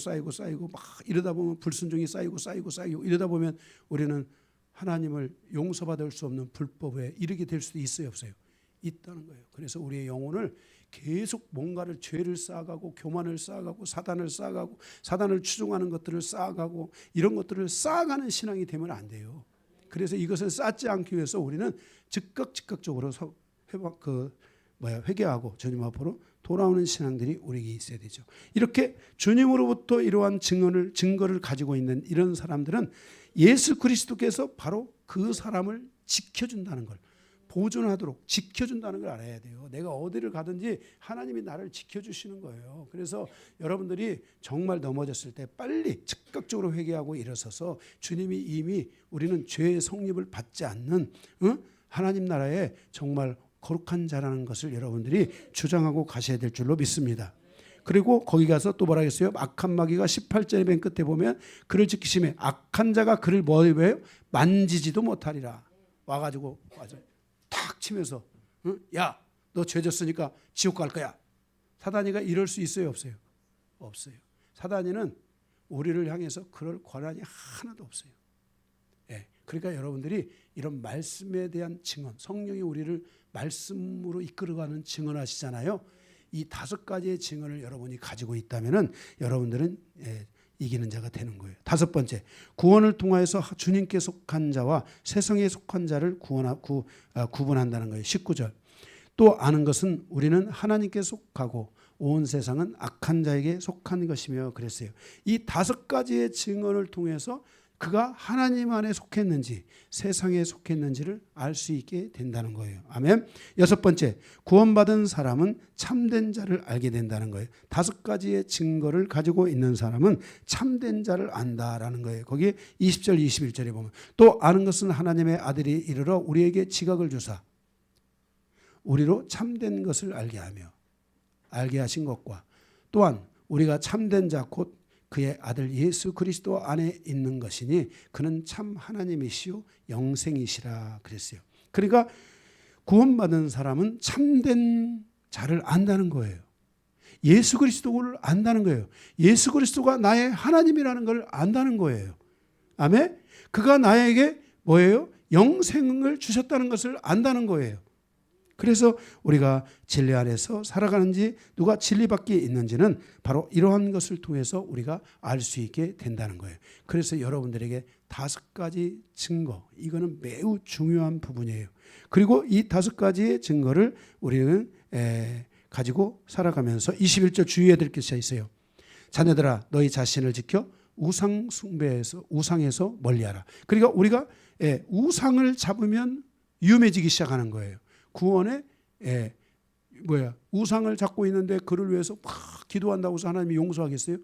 막 이러다 보면 불순종이 쌓이고 이러다 보면 우리는 하나님을 용서받을 수 없는 불법에 이르게 될 수도 있어요, 없어요? 있다는 거예요. 그래서 우리의 영혼을 계속 뭔가를 죄를 쌓아가고 교만을 쌓아가고 사단을 추종하는 것들을 쌓아가고 이런 것들을 쌓아가는 신앙이 되면 안 돼요. 그래서 이것을 쌓지 않기 위해서 우리는 즉각적으로 회개하고 주님 앞으로 돌아오는 신앙들이 우리에게 있어야 되죠. 이렇게 주님으로부터 이러한 증거를 가지고 있는 이런 사람들은 예수 그리스도께서 바로 그 사람을 지켜준다는 걸, 보존하도록 지켜준다는 걸 알아야 돼요. 내가 어디를 가든지 하나님이 나를 지켜주시는 거예요. 그래서 여러분들이 정말 넘어졌을 때 빨리 즉각적으로 회개하고 일어서서 주님이 이미 우리는 죄의 성립을 받지 않는 하나님 나라에 정말 거룩한 자라는 것을 여러분들이 주장하고 가셔야 될 줄로 믿습니다. 그리고 거기 가서 또 뭐라 했어요? 악한 마귀가 18절의 맨 끝에 보면 그를 지키심에 악한 자가 그를 뭐예요? 만지지도 못하리라. 와가지고 탁 치면서 야, 너 죄 졌으니까 지옥 갈 거야. 사단이가 이럴 수 있어요, 없어요? 없어요. 사단이는 우리를 향해서 그럴 권한이 하나도 없어요. 예, 그러니까 여러분들이 이런 말씀에 대한 증언, 성령이 우리를 말씀으로 이끌어가는 증언하시잖아요. 이 5가지의 증언을 여러분이 가지고 있다면은 여러분들은 이기는 자가 되는 거예요. 5번째, 구원을 통하여서 주님께 속한 자와 세상에 속한 자를 구분한다는 거예요. 19절. 또 아는 것은 우리는 하나님께 속하고 온 세상은 악한 자에게 속한 것이며 그랬어요. 이 5가지의 증언을 통해서 그가 하나님 안에 속했는지 세상에 속했는지를 알 수 있게 된다는 거예요. 아멘. 6번째, 구원받은 사람은 참된 자를 알게 된다는 거예요. 5가지의 증거를 가지고 있는 사람은 참된 자를 안다라는 거예요. 거기에 20절 21절에 보면 또 아는 것은 하나님의 아들이 이르러 우리에게 지각을 주사 우리로 참된 것을 알게 하신 것과 또한 우리가 참된 자 곧 그의 아들 예수 그리스도 안에 있는 것이니 그는 참 하나님이시요 영생이시라 그랬어요. 그러니까 구원받은 사람은 참된 자를 안다는 거예요. 예수 그리스도를 안다는 거예요. 예수 그리스도가 나의 하나님이라는 걸 안다는 거예요. 아멘. 그가 나에게 뭐예요? 영생을 주셨다는 것을 안다는 거예요. 그래서 우리가 진리 안에서 살아가는지 누가 진리 밖에 있는지는 바로 이러한 것을 통해서 우리가 알 수 있게 된다는 거예요. 그래서 여러분들에게 5가지 증거, 이거는 매우 중요한 부분이에요. 그리고 이 5가지의 증거를 우리는 가지고 살아가면서 21절 주의해야 될 것이 있어요. 자녀들아 너희 자신을 지켜 우상에서 멀리하라. 그러니까 우리가 우상을 잡으면 위험해지기 시작하는 거예요. 구원에 우상을 잡고 있는데 그를 위해서 막 기도한다고 해서 하나님이 용서하겠어요?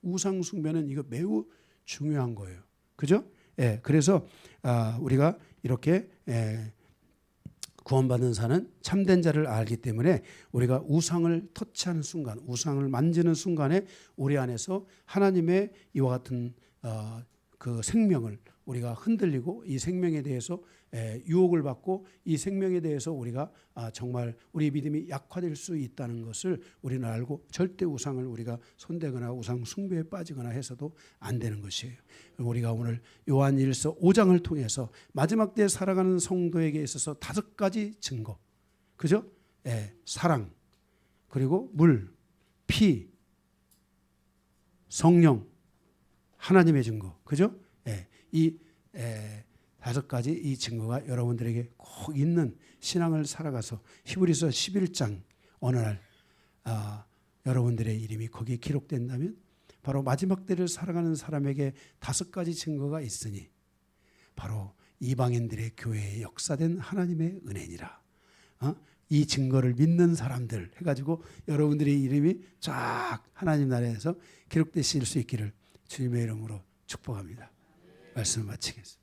우상 숭배는 이거 매우 중요한 거예요. 그죠? 그래서 우리가 이렇게 구원받은 자는 참된 자를 알기 때문에 우리가 우상을 터치하는 순간, 우상을 만지는 순간에 우리 안에서 하나님의 이와 같은 그 생명을 우리가 흔들리고 이 생명에 대해서 유혹을 받고 이 생명에 대해서 우리가 정말 우리 믿음이 약화될 수 있다는 것을 우리는 알고 절대 우상을 우리가 손대거나 우상 숭배에 빠지거나 해서도 안 되는 것이에요. 우리가 오늘 요한일서 5장을 통해서 마지막 때에 살아가는 성도에게 있어서 5가지 증거, 그죠? 사랑, 그리고 물, 피, 성령, 하나님의 증거, 그죠? 이 5가지 이 증거가 여러분들에게 꼭 있는 신앙을 살아가서 히브리서 11장 어느 날 여러분들의 이름이 거기에 기록된다면 바로 마지막 때를 살아가는 사람에게 5가지 증거가 있으니 바로 이방인들의 교회에 역사된 하나님의 은혜니라. 이 증거를 믿는 사람들 해가지고 여러분들의 이름이 쫙 하나님 나라에서 기록되실 수 있기를 주님의 이름으로 축복합니다. 말씀을 마치겠습니다.